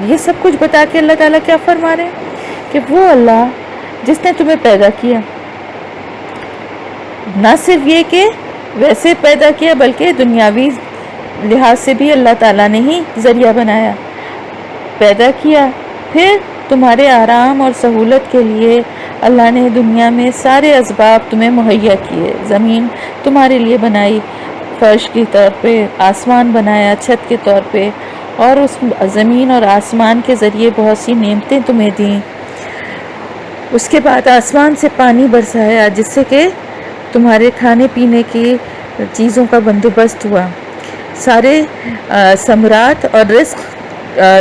یہ سب کچھ بتا کے اللہ تعالیٰ کیا فرما رہے ہیں کہ وہ اللہ جس نے تمہیں پیدا کیا، نہ صرف یہ کہ ویسے پیدا کیا بلکہ دنیاوی لحاظ سے بھی اللہ تعالیٰ نے ہی ذریعہ بنایا، پیدا کیا، پھر تمہارے آرام اور سہولت کے لیے اللہ نے دنیا میں سارے اسباب تمہیں مہیا کیے۔ زمین تمہارے لیے بنائی فرش کے طور پہ، آسمان بنایا چھت کے طور پہ، اور اس زمین اور آسمان کے ذریعے بہت سی نعمتیں تمہیں دیں۔ اس کے بعد آسمان سے پانی برسایا جس سے کہ تمہارے کھانے پینے کی چیزوں کا بندوبست ہوا۔ سارے ثمرات اور رزق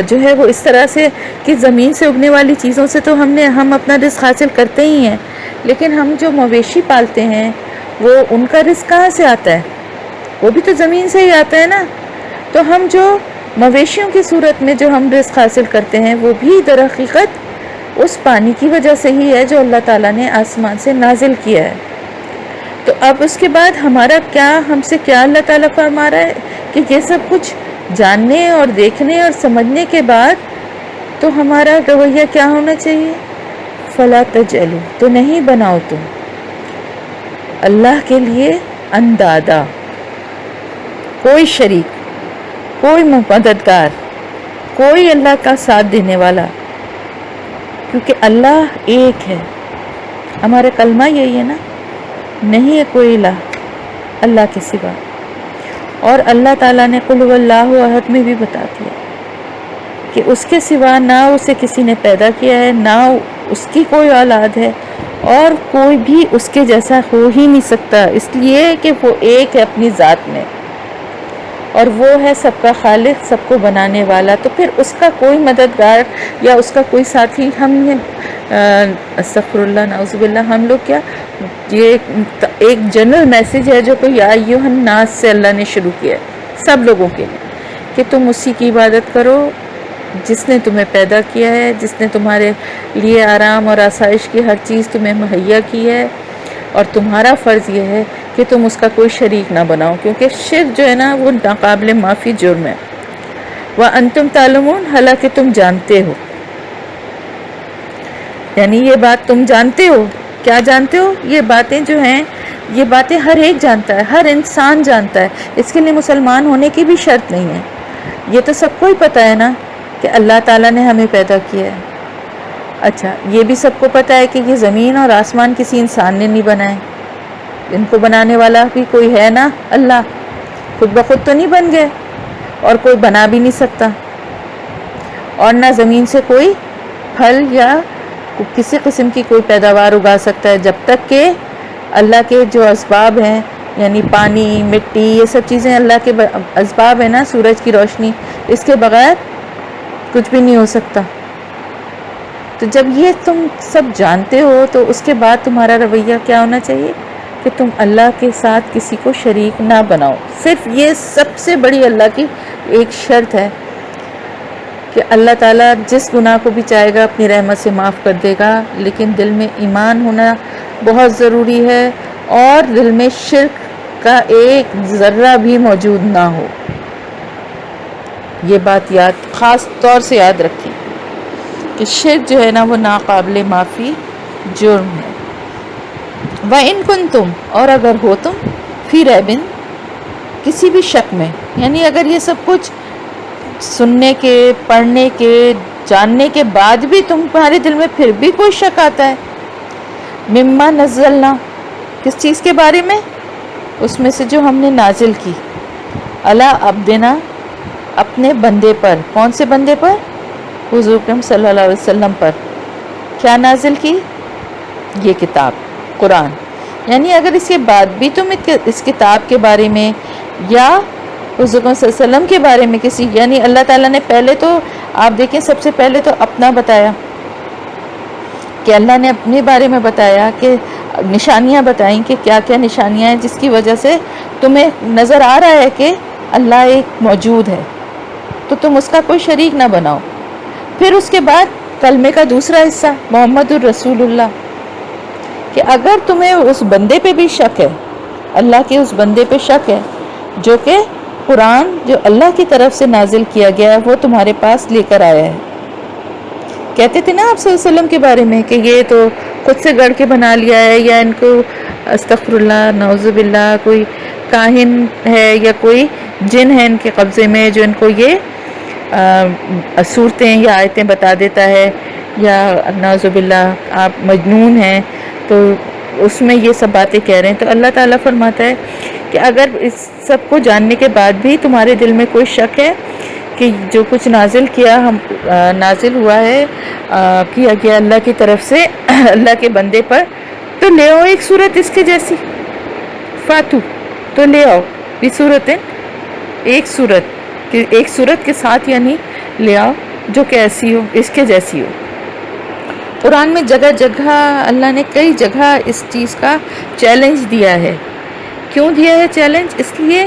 جو ہے وہ اس طرح سے کہ زمین سے اگنے والی چیزوں سے تو ہم اپنا رزق حاصل کرتے ہی ہیں، لیکن ہم جو مویشی پالتے ہیں وہ ان کا رزق کہاں سے آتا ہے؟ وہ بھی تو زمین سے ہی آتا ہے نا۔ تو ہم جو مویشیوں کی صورت میں جو ہم رزق حاصل کرتے ہیں وہ بھی در حقیقت اس پانی کی وجہ سے ہی ہے جو اللہ تعالیٰ نے آسمان سے نازل کیا ہے۔ تو اب اس کے بعد ہمارا کیا، ہم سے کیا اللہ تعالیٰ فرما رہا ہے کہ یہ سب کچھ جاننے اور دیکھنے اور سمجھنے کے بعد تو ہمارا رویہ کیا ہونا چاہیے؟ فلا تجعلوا، تو نہیں بناؤ تم اللہ کے لیے اندادا، کوئی شریک، کوئی مددگار، کوئی اللہ کا ساتھ دینے والا، کیونکہ اللہ ایک ہے۔ ہمارا کلمہ یہی ہے نا، نہیں ہے کوئی الہ اللہ کے سوا۔ اور اللہ تعالیٰ نے قل هو اللہ احد میں بھی بتا دیا کہ اس کے سوا نہ اسے کسی نے پیدا کیا ہے، نہ اس کی کوئی اولاد ہے، اور کوئی بھی اس کے جیسا ہو ہی نہیں سکتا، اس لیے کہ وہ ایک ہے اپنی ذات میں، اور وہ ہے سب کا خالق، سب کو بنانے والا۔ تو پھر اس کا کوئی مددگار یا اس کا کوئی ساتھی ہم نے استغفر اللہ نعوذ باللہ، ہم لوگ کیا، یہ ایک جنرل میسیج ہے جو کہ یا ایھا الناس سے اللہ نے شروع کیا ہے سب لوگوں کے لیے کہ تم اسی کی عبادت کرو جس نے تمہیں پیدا کیا ہے، جس نے تمہارے لیے آرام اور آسائش کی ہر چیز تمہیں مہیا کی ہے، اور تمہارا فرض یہ ہے کہ تم اس کا کوئی شریک نہ بناؤ، کیونکہ شرک جو ہے نا وہ ناقابل معافی جرم ہے۔ وَأَنْتُمْ تَعْلَمُونَ، حالانکہ تم جانتے ہو، یعنی یہ بات تم جانتے ہو۔ کیا جانتے ہو؟ یہ باتیں جو ہیں، یہ باتیں ہر ایک جانتا ہے، ہر انسان جانتا ہے، اس کے لیے مسلمان ہونے کی بھی شرط نہیں ہے۔ یہ تو سب کو ہی پتہ ہے نا کہ اللہ تعالیٰ نے ہمیں پیدا کیا ہے۔ اچھا، یہ بھی سب کو پتہ ہے کہ یہ زمین اور آسمان کسی انسان نے نہیں بنائے، ان کو بنانے والا بھی کوئی ہے نا، اللہ۔ خود بخود تو نہیں بن گئے، اور کوئی بنا بھی نہیں سکتا، اور نہ زمین سے کوئی پھل یا کسی قسم کی کوئی پیداوار اگا سکتا ہے، جب تک کہ اللہ کے جو اسباب ہیں، یعنی پانی، مٹی، یہ سب چیزیں اللہ کے اسباب ہیں نا، سورج کی روشنی، اس کے بغیر کچھ بھی نہیں ہو سکتا۔ تو جب یہ تم سب جانتے ہو تو اس کے بعد تمہارا رویہ کیا ہونا چاہیے کہ تم اللہ کے ساتھ کسی کو شریک نہ بناؤ۔ صرف یہ سب سے بڑی اللہ کی ایک شرط ہے کہ اللہ تعالیٰ جس گناہ کو بھی چاہے گا اپنی رحمت سے معاف کر دے گا، لیکن دل میں ایمان ہونا بہت ضروری ہے، اور دل میں شرک کا ایک ذرہ بھی موجود نہ ہو۔ یہ بات خاص طور سے یاد رکھیں کہ شرک جو ہے نا وہ ناقابل معافی جرم ہے۔ وَإِن كُنتُمْ، اور اگر ہو تم، فی ریبٍ، کسی بھی شک میں، یعنی اگر یہ سب کچھ سننے کے، پڑھنے کے، جاننے کے بعد بھی تمہارے دل میں پھر بھی کوئی شک آتا ہے، مما نزلنا، کس چیز کے بارے میں؟ اس میں سے جو ہم نے نازل کی، علی عبدنا، اپنے بندے پر۔ کون سے بندے پر؟ حضور اکرم صلی اللہ علیہ وسلم پر۔ کیا نازل کی؟ یہ کتاب، قرآن۔ یعنی اگر اس کے بعد بھی تم اس کتاب کے بارے میں یا حضور اکرم صلی اللہ علیہ وسلم کے بارے میں کسی، یعنی اللہ تعالیٰ نے پہلے تو آپ دیکھیں سب سے پہلے تو اپنا بتایا کہ اللہ نے اپنے بارے میں بتایا کہ نشانیاں بتائیں کہ کیا کیا نشانیاں ہیں جس کی وجہ سے تمہیں نظر آ رہا ہے کہ اللہ ایک موجود ہے، تو تم اس کا کوئی شریک نہ بناؤ۔ پھر اس کے بعد کلمے کا دوسرا حصہ، محمد الرسول اللہ، کہ اگر تمہیں اس بندے پہ بھی شک ہے، اللہ کے اس بندے پہ شک ہے جو کہ قرآن جو اللہ کی طرف سے نازل کیا گیا ہے وہ تمہارے پاس لے کر آیا ہے۔ کہتے تھے نا آپ صلی اللہ علیہ وسلم کے بارے میں کہ یہ تو خود سے گڑھ کے بنا لیا ہے، یا ان کو استغفر اللہ نعوذ باللہ کوئی کاہن ہے یا کوئی جن ہے ان کے قبضے میں جو ان کو یہ صورتیں یا آیتیں بتا دیتا ہے، یا نعوذ باللہ آپ مجنون ہیں، تو اس میں یہ سب باتیں کہہ رہے ہیں۔ تو اللہ تعالیٰ فرماتا ہے کہ اگر اس سب کو جاننے کے بعد بھی تمہارے دل میں کوئی شک ہے کہ جو کچھ نازل ہوا ہے کیا گیا اللہ کی طرف سے اللہ کے بندے پر، تو لے آؤ ایک صورت اس کے جیسی، فاتو، تو لے آؤ بھی صورت، ایک صورت کے ساتھ، یعنی لے آؤ جو کہ ایسی ہو، اس کے جیسی ہو۔ قرآن میں جگہ جگہ اللہ نے کئی جگہ اس چیز کا چیلنج دیا ہے۔ کیوں دیا ہے چیلنج؟ اس لیے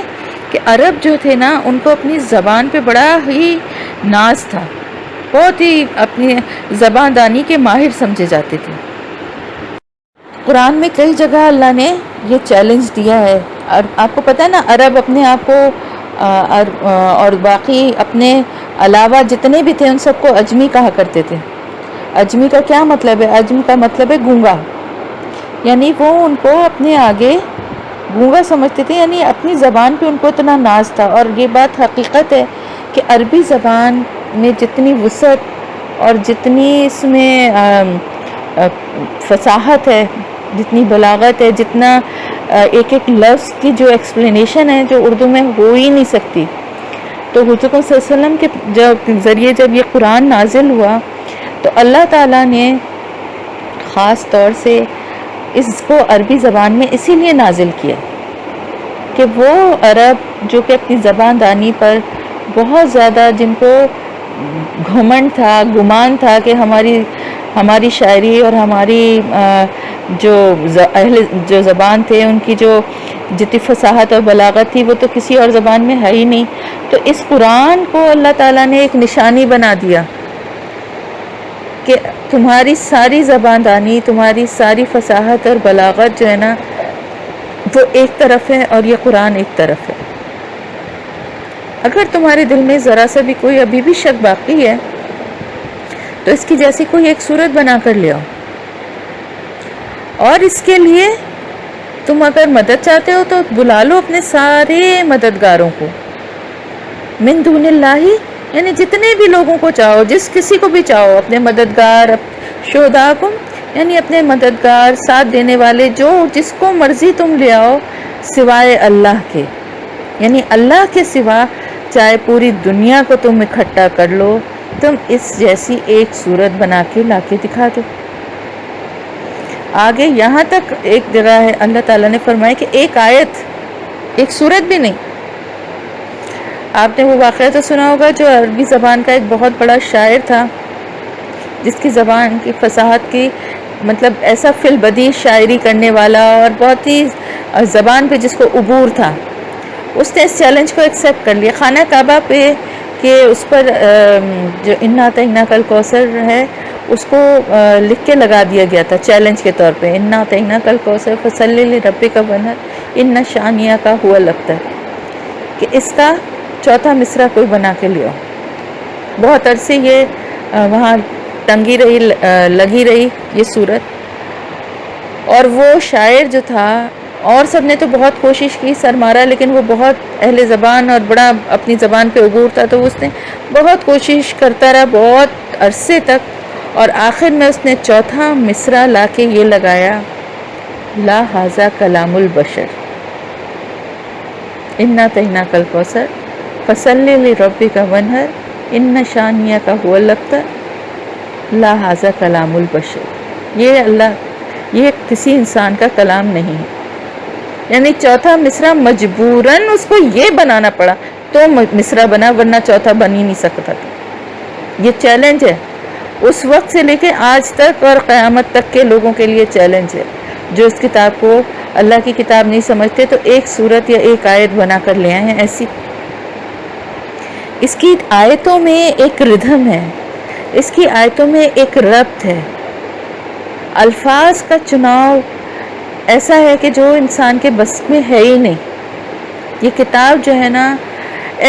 کہ عرب جو تھے نا ان کو اپنی زبان پہ بڑا ہی ناز تھا، بہت ہی اپنی زبان دانی کے ماہر سمجھے جاتے تھے۔ قرآن میں کئی جگہ اللہ نے یہ چیلنج دیا ہے، اور آپ کو پتہ ہے نا عرب اپنے آپ کو اور باقی اپنے علاوہ جتنے بھی تھے ان سب کو اجمی کہا کرتے تھے۔ اجمی کا کیا مطلب ہے؟ اجم کا مطلب ہے گونگا، یعنی وہ ان کو اپنے آگے گونگا سمجھتے تھے، یعنی اپنی زبان پہ ان کو اتنا ناز تھا۔ اور یہ بات حقیقت ہے کہ عربی زبان میں جتنی وسعت اور جتنی اس میں فصاحت ہے، جتنی بلاغت ہے، جتنا ایک ایک لفظ کی جو ایکسپلینیشن ہے جو اردو میں ہو ہی نہیں سکتی، تو حضور صلی اللہ علیہ وسلم کے ذریعے جب یہ قرآن نازل ہوا تو اللہ تعالیٰ نے خاص طور سے اس کو عربی زبان میں اسی لیے نازل کیا کہ وہ عرب جو کہ اپنی زبان دانی پر بہت زیادہ، جن کو گھمنڈ تھا، گمان تھا کہ ہماری شاعری اور ہماری جو زبان تھے ان کی جو جتنی فصاحت اور بلاغت تھی وہ تو کسی اور زبان میں ہے ہی نہیں. تو اس قرآن کو اللہ تعالیٰ نے ایک نشانی بنا دیا کہ تمہاری ساری زبان دانی، تمہاری ساری فصاحت اور بلاغت جو ہے نا وہ ایک طرف ہے اور یہ قرآن ایک طرف ہے. اگر تمہارے دل میں ذرا سا بھی کوئی ابھی بھی شک باقی ہے تو اس کی جیسی کوئی ایک صورت بنا کر لے آؤ. اور اس کے لیے تم اگر مدد چاہتے ہو تو بلا لو اپنے سارے مددگاروں کو، من دون اللہ، یعنی جتنے بھی لوگوں کو چاہو، جس کسی کو بھی چاہو، اپنے مددگار، شہداءکم، یعنی اپنے مددگار، ساتھ دینے والے، جو جس کو مرضی تم لے آؤ سوائے اللہ کے، یعنی اللہ کے سوا چاہے پوری دنیا کو تم اکٹھا کر لو، تم اس جیسی ایک صورت بنا کے لا کے دکھا دو. آگے یہاں تک ایک جگہ ہے اللہ تعالیٰ نے فرمایا کہ ایک آیت، ایک صورت بھی نہیں. آپ نے وہ واقعہ تو سنا ہوگا جو عربی زبان کا ایک بہت بڑا شاعر تھا، جس کی زبان کی فصاحت کی مطلب ایسا فی البدیہہ شاعری کرنے والا اور بہت ہی زبان پہ جس کو عبور تھا. اس نے اس چیلنج کو ایکسیپٹ کر لیا خانہ کعبہ پہ کہ اس پر جو انا اعطیناک الکوثر ہے اس کو لکھ کے لگا دیا گیا تھا چیلنج کے طور پہ، انا اعطیناک الکوثر فصلی لربک وانحر ان شانئک ھو الابتر، کہ اس کا چوتھا مصرع کوئی بنا کے لیا. بہت عرصے یہ وہاں ٹنگی رہی، لگی رہی یہ صورت. اور وہ شاعر جو تھا، اور سب نے تو بہت کوشش کی، سر مارا، لیکن وہ بہت اہل زبان اور بڑا اپنی زبان پہ عبور تھا، تو اس نے بہت کوشش کرتا رہا بہت عرصے تک، اور آخر میں اس نے چوتھا مصرع لا کے یہ لگایا، لا ھذا کلام البشر انا اعطیناک الکوثر فصلی لربک وانحر ان شانئک ھو الابتر لا ھذا کلام البشر. یہ کسی انسان کا کلام نہیں ہے. یعنی چوتھا مصرع مجبوراً اس کو یہ بنانا پڑا تو مصرع بنا، ورنہ چوتھا بن ہی نہیں سکتا تھا. یہ چیلنج ہے اس وقت سے لے کے آج تک اور قیامت تک کے لوگوں کے لیے چیلنج ہے جو اس کتاب کو اللہ کی کتاب نہیں سمجھتے تو ایک صورت یا ایک آیت بنا کر لے آئے ہیں. ایسی اس کی آیتوں میں ایک ردھم ہے، اس کی آیتوں میں ایک ربط ہے. الفاظ کا چناؤ ایسا ہے کہ جو انسان کے بس میں ہے ہی نہیں. یہ کتاب جو ہے نا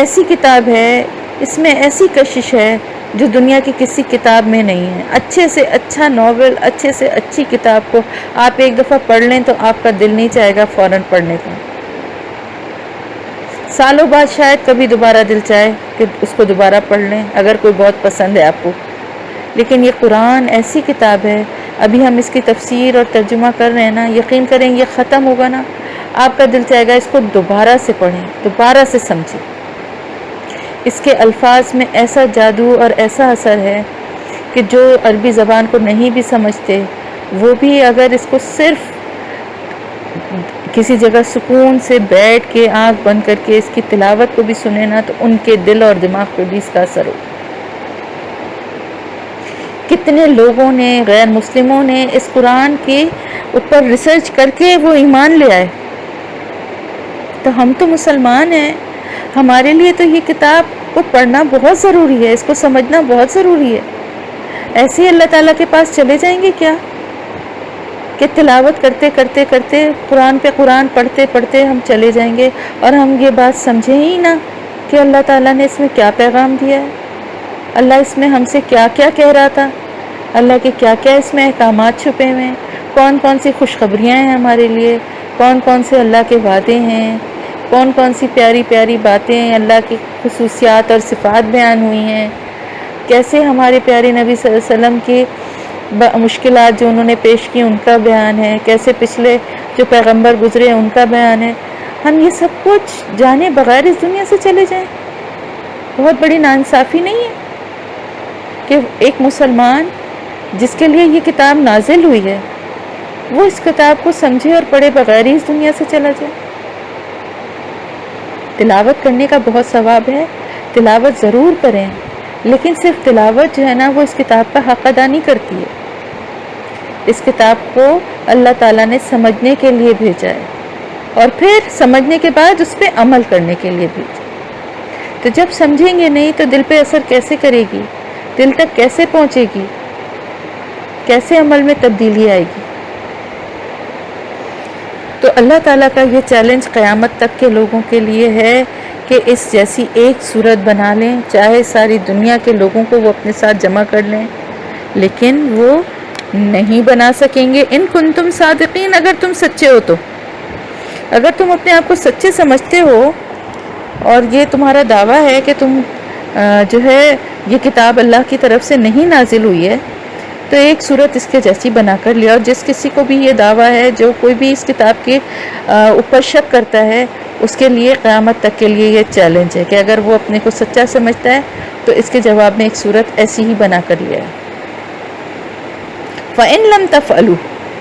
ایسی کتاب ہے، اس میں ایسی کشش ہے جو دنیا کی کسی کتاب میں نہیں ہے. اچھے سے اچھا ناول، اچھے سے اچھی کتاب کو آپ ایک دفعہ پڑھ لیں تو آپ کا دل نہیں چاہے گا فوراً پڑھنے کا. سالوں بعد شاید کبھی دوبارہ دل چاہے کہ اس کو دوبارہ پڑھ لیں اگر کوئی بہت پسند ہے آپ کو. لیکن یہ قرآن ایسی کتاب ہے، ابھی ہم اس کی تفسیر اور ترجمہ کر رہے ہیں نا، یقین کریں یہ ختم ہوگا نا آپ کا دل چاہے گا اس کو دوبارہ سے پڑھیں، دوبارہ سے سمجھیں. اس کے الفاظ میں ایسا جادو اور ایسا اثر ہے کہ جو عربی زبان کو نہیں بھی سمجھتے وہ بھی اگر اس کو صرف کسی جگہ سکون سے بیٹھ کے آنکھ بند کر کے اس کی تلاوت کو بھی سنے نا تو ان کے دل اور دماغ پہ بھی اس کا اثر ہو. کتنے لوگوں نے، غیر مسلموں نے اس قرآن کے اوپر ریسرچ کر کے وہ ایمان لے آئے. تو ہم تو مسلمان ہیں، ہمارے لیے تو یہ کتاب کو پڑھنا بہت ضروری ہے، اس کو سمجھنا بہت ضروری ہے. ایسے ہی اللہ تعالیٰ کے پاس چلے جائیں گے کیا کہ تلاوت کرتے کرتے کرتے قرآن پہ قرآن پڑھتے پڑھتے ہم چلے جائیں گے اور ہم یہ بات سمجھیں ہی نہ کہ اللہ تعالیٰ نے اس میں کیا پیغام دیا ہے، اللہ اس میں ہم سے کیا کیا کہہ رہا تھا، اللہ کے کیا کیا اس میں احکامات چھپے ہوئے ہیں، کون کون سی خوشخبریاں ہیں ہمارے لیے، کون کون سے اللہ کے وعدے ہیں، کون کون سی پیاری پیاری باتیں اللہ کی خصوصیات اور صفات بیان ہوئی ہیں، کیسے ہمارے پیارے نبی صلی اللہ علیہ وسلم کی مشکلات جو انہوں نے پیش کی ان کا بیان ہے، کیسے پچھلے جو پیغمبر گزرے ہیں ان کا بیان ہے. ہم یہ سب کچھ جانے بغیر اس دنیا سے چلے جائیں، بہت بڑی ناانصافی نہیں ہے کہ ایک مسلمان جس کے لیے یہ کتاب نازل ہوئی ہے وہ اس کتاب کو سمجھے اور پڑھے بغیر ہی اس دنیا سے چلا جائے. تلاوت کرنے کا بہت ثواب ہے، تلاوت ضرور کریں، لیکن صرف تلاوت جو ہے نا وہ اس کتاب کا حق ادا نہیں کرتی ہے. اس کتاب کو اللہ تعالیٰ نے سمجھنے کے لیے بھیجا ہے، اور پھر سمجھنے کے بعد اس پہ عمل کرنے کے لیے بھیجا۔ تو جب سمجھیں گے نہیں تو دل پہ اثر کیسے کرے گی، دل تک کیسے پہنچے گی، کیسے عمل میں تبدیلی آئے گی؟ تو اللہ تعالیٰ کا یہ چیلنج قیامت تک کے لوگوں کے لیے ہے کہ اس جیسی ایک صورت بنا لیں، چاہے ساری دنیا کے لوگوں کو وہ اپنے ساتھ جمع کر لیں، لیکن وہ نہیں بنا سکیں گے۔ ان کنتم صادقین، اگر تم سچے ہو تو، اگر تم اپنے آپ کو سچے سمجھتے ہو اور یہ تمہارا دعویٰ ہے کہ تم جو ہے یہ کتاب اللہ کی طرف سے نہیں نازل ہوئی ہے، تو ایک صورت اس کے جیسی بنا کر لیا۔ اور جس کسی کو بھی یہ دعویٰ ہے، جو کوئی بھی اس کتاب کے اوپر شک کرتا ہے، اس کے لیے قیامت تک کے لیے یہ چیلنج ہے کہ اگر وہ اپنے کو سچا سمجھتا ہے تو اس کے جواب میں ایک صورت ایسی ہی بنا کر لیا ہے۔ فَإِن لَمْ تَفْعَلُوا،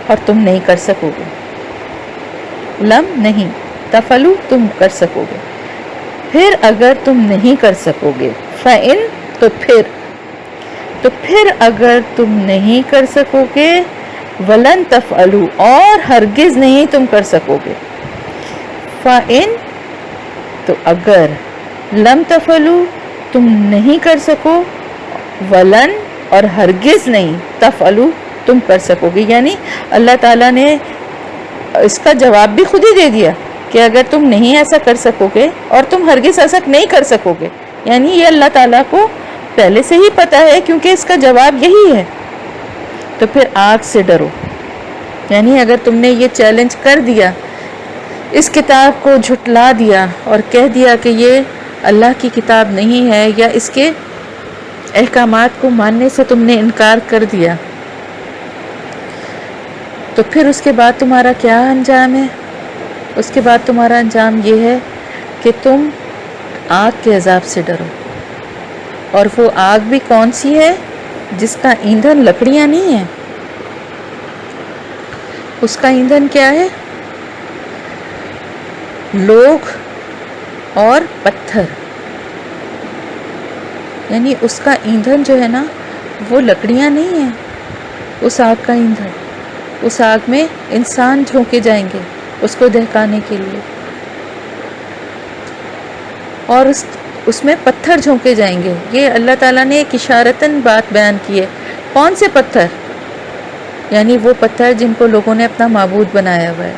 اور تم نہیں کر سکو گے، لم نہیں، تفعلوا تم کر سکو گے، پھر اگر تم نہیں کر سکو گے، فَإِن تو پھر اگر تم نہیں کر سکو گے، وَلَن تَفْعَلُوا اور ہرگز نہیں تم کر سکو گے، فَإِن تو اگر، لم تفعلوا تم نہیں کر سکو، وَلَن اور ہرگز نہیں، تفعلوا تم کر سکو گے۔ یعنی اللہ تعالیٰ نے اس کا جواب بھی خود ہی دے دیا کہ اگر تم نہیں ایسا کر سکو گے اور تم ہرگز ایسا نہیں کر سکو گے، یعنی یہ اللہ تعالیٰ کو پہلے سے ہی پتا ہے، کیونکہ اس کا جواب یہی ہے۔ تو پھر آگ سے ڈرو، یعنی اگر تم نے یہ چیلنج کر دیا، اس کتاب کو جھٹلا دیا اور کہہ دیا کہ یہ اللہ کی کتاب نہیں ہے، یا اس کے احکامات کو ماننے سے تم نے انکار کر دیا، تو پھر اس کے بعد تمہارا کیا انجام ہے؟ اس کے بعد تمہارا انجام یہ ہے کہ تم آگ کے عذاب سے ڈرو۔ اور وہ آگ بھی کون سی ہے؟ جس کا ایندھن لکڑیاں نہیں ہیں، اس کا ایندھن کیا ہے؟ لوگ اور پتھر، یعنی اس کا ایندھن جو ہے نا وہ لکڑیاں نہیں ہیں، اس آگ کا ایندھن، اس آگ میں انسان جھونکے جائیں گے اس کو دہکانے کے لیے، اور اس میں پتھر جھونکے جائیں گے۔ یہ اللہ تعالیٰ نے ایک اشارتاً بات بیان کی ہے۔ کون سے پتھر؟ یعنی وہ پتھر جن کو لوگوں نے اپنا معبود بنایا ہوا ہے،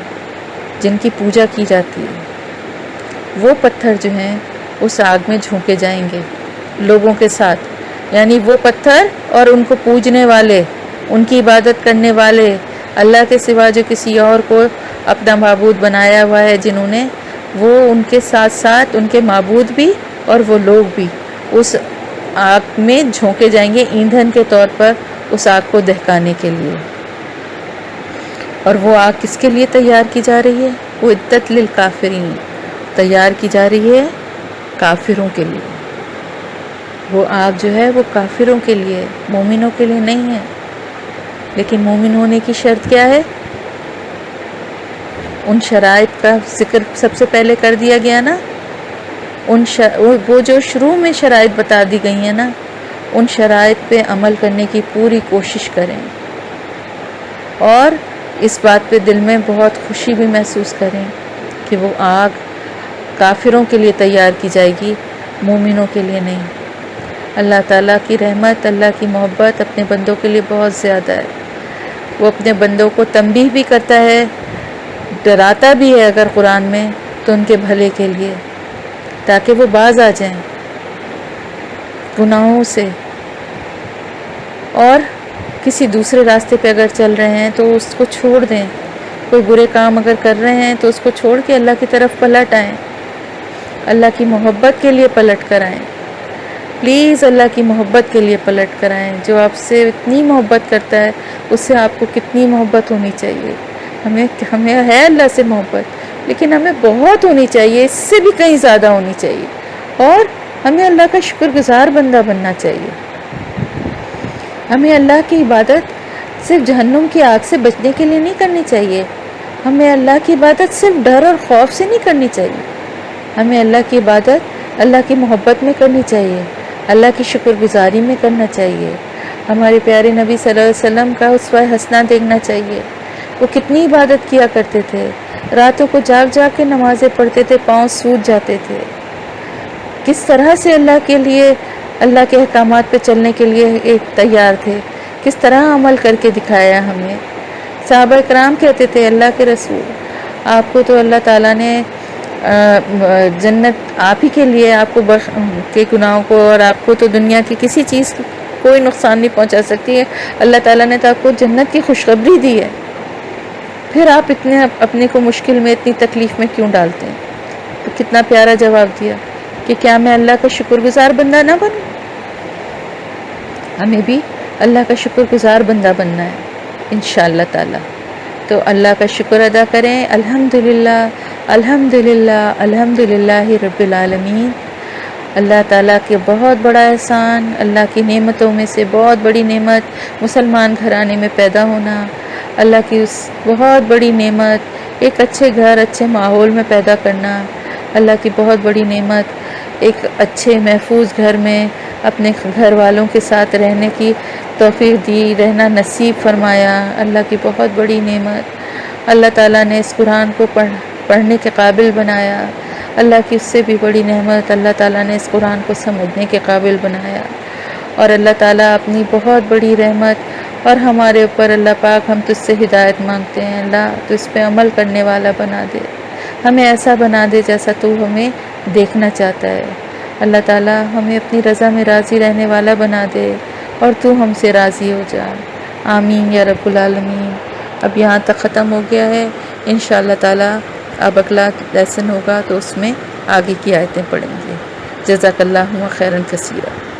جن کی پوجا کی جاتی ہے، وہ پتھر جو ہیں اس آگ میں جھونکے جائیں گے لوگوں کے ساتھ۔ یعنی وہ پتھر اور ان کو پوجنے والے، ان کی عبادت کرنے والے، اللہ کے سوا جو کسی اور کو اپنا معبود بنایا ہوا ہے جنہوں نے، وہ ان کے ساتھ ساتھ ان کے معبود بھی اور وہ لوگ بھی اس آگ میں جھونکے جائیں گے ایندھن کے طور پر، اس آگ کو دہکانے کے لیے۔ اور وہ آگ کس کے لیے تیار کی جا رہی ہے؟ وہ عدت للکافرین، تیار کی جا رہی ہے کافروں کے لیے۔ وہ آگ جو ہے وہ کافروں کے لیے، مومنوں کے لیے نہیں ہے۔ لیکن مومن ہونے کی شرط کیا ہے؟ ان شرائط کا ذکر سب سے پہلے کر دیا گیا نا، وہ جو شروع میں شرائط بتا دی گئی ہیں نا، ان شرائط پہ عمل کرنے کی پوری کوشش کریں، اور اس بات پہ دل میں بہت خوشی بھی محسوس کریں کہ وہ آگ کافروں کے لیے تیار کی جائے گی، مومنوں کے لیے نہیں۔ اللہ تعالیٰ کی رحمت، اللہ کی محبت اپنے بندوں کے لیے بہت زیادہ ہے۔ وہ اپنے بندوں کو تنبیہ بھی کرتا ہے، ڈراتا بھی ہے اگر قرآن میں تو ان کے بھلے کے لیے، تاکہ وہ باز آ جائیں گناہوں سے، اور کسی دوسرے راستے پہ اگر چل رہے ہیں تو اس کو چھوڑ دیں۔ کوئی برے کام اگر کر رہے ہیں تو اس کو چھوڑ کے اللہ کی طرف پلٹ آئیں، اللہ کی محبت کے لیے پلٹ کر آئیں۔ پلیز اللہ کی محبت کے لیے پلٹ کر آئیں۔ جو آپ سے اتنی محبت کرتا ہے اس سے آپ کو کتنی محبت ہونی چاہیے۔ ہمیں ہے اللہ سے محبت، لیکن ہمیں بہت ہونی چاہیے، اس سے بھی کہیں زیادہ ہونی چاہیے، اور ہمیں اللہ کا شکر گزار بندہ بننا چاہیے۔ ہمیں اللہ کی عبادت صرف جہنم کی آگ سے بچنے کے لیے نہیں کرنی چاہیے، ہمیں اللہ کی عبادت صرف ڈر اور خوف سے نہیں کرنی چاہیے، ہمیں اللہ کی عبادت اللہ کی محبت میں کرنی چاہیے، اللہ کی شکر گزاری میں کرنا چاہیے، ہمارے پیارے نبی صلی اللہ علیہ وسلم کا اسوہ حسنہ دیکھنا چاہیے، وہ کتنی عبادت کیا کرتے تھے، راتوں کو جاگ جاگ کے نمازیں پڑھتے تھے، پاؤں سوج جاتے تھے، کس طرح سے اللہ کے لیے، اللہ کے احکامات پہ چلنے کے لیے ایک تیار تھے، کس طرح عمل کر کے دکھایا ہمیں۔ صحابہ کرام کہتے تھے اللہ کے رسول آپ کو تو اللہ تعالیٰ نے جنت آپ ہی کے لیے، آپ کو کے گناہوں کو، اور آپ کو تو دنیا کی کسی چیز کی کوئی نقصان نہیں پہنچا سکتی ہے، اللہ تعالیٰ نے تو آپ کو جنت کی خوشخبری دی ہے، پھر آپ اتنے اپنے کو مشکل میں، اتنی تکلیف میں کیوں ڈالتے ہیں؟ تو کتنا پیارا جواب دیا کہ کیا میں اللہ کا شکر گزار بندہ نہ بنوں؟ ہمیں بھی اللہ کا شکر گزار بندہ بننا ہے انشاءاللہ تعالی۔ تو اللہ کا شکر ادا کریں، الحمدللہ الحمدللہ الحمدللہ رب العالمین۔ اللہ تعالیٰ کے بہت بڑا احسان، اللہ کی نعمتوں میں سے بہت بڑی نعمت مسلمان گھرانے میں پیدا ہونا، اللہ کی اس بہت بڑی نعمت ایک اچھے گھر، اچھے ماحول میں پیدا کرنا، اللہ کی بہت بڑی نعمت ایک اچھے محفوظ گھر میں اپنے گھر والوں کے ساتھ رہنے کی توفیق دی، رہنا نصیب فرمایا، اللہ کی بہت بڑی نعمت۔ اللہ تعالیٰ نے اس قرآن کو پڑھنے کے قابل بنایا، اللہ کی اس سے بھی بڑی نعمت، اللہ تعالیٰ نے اس قرآن کو سمجھنے کے قابل بنایا، اور اللہ تعالیٰ اپنی بہت بڑی رحمت اور ہمارے اوپر اللہ پاک ہم تجھ سے ہدایت مانگتے ہیں، اللہ تو اس پہ عمل کرنے والا بنا دے، ہمیں ایسا بنا دے جیسا تو ہمیں دیکھنا چاہتا ہے، اللہ تعالیٰ ہمیں اپنی رضا میں راضی رہنے والا بنا دے اور تو ہم سے راضی ہو جا، آمین یا رب العالمین۔ اب یہاں تک ختم ہو گیا ہے، انشاءاللہ تعالیٰ اب اگلا لیسن ہوگا تو اس میں آگے کی آیتیں پڑھیں گے۔ جزاک اللہ خیرا کثیرا۔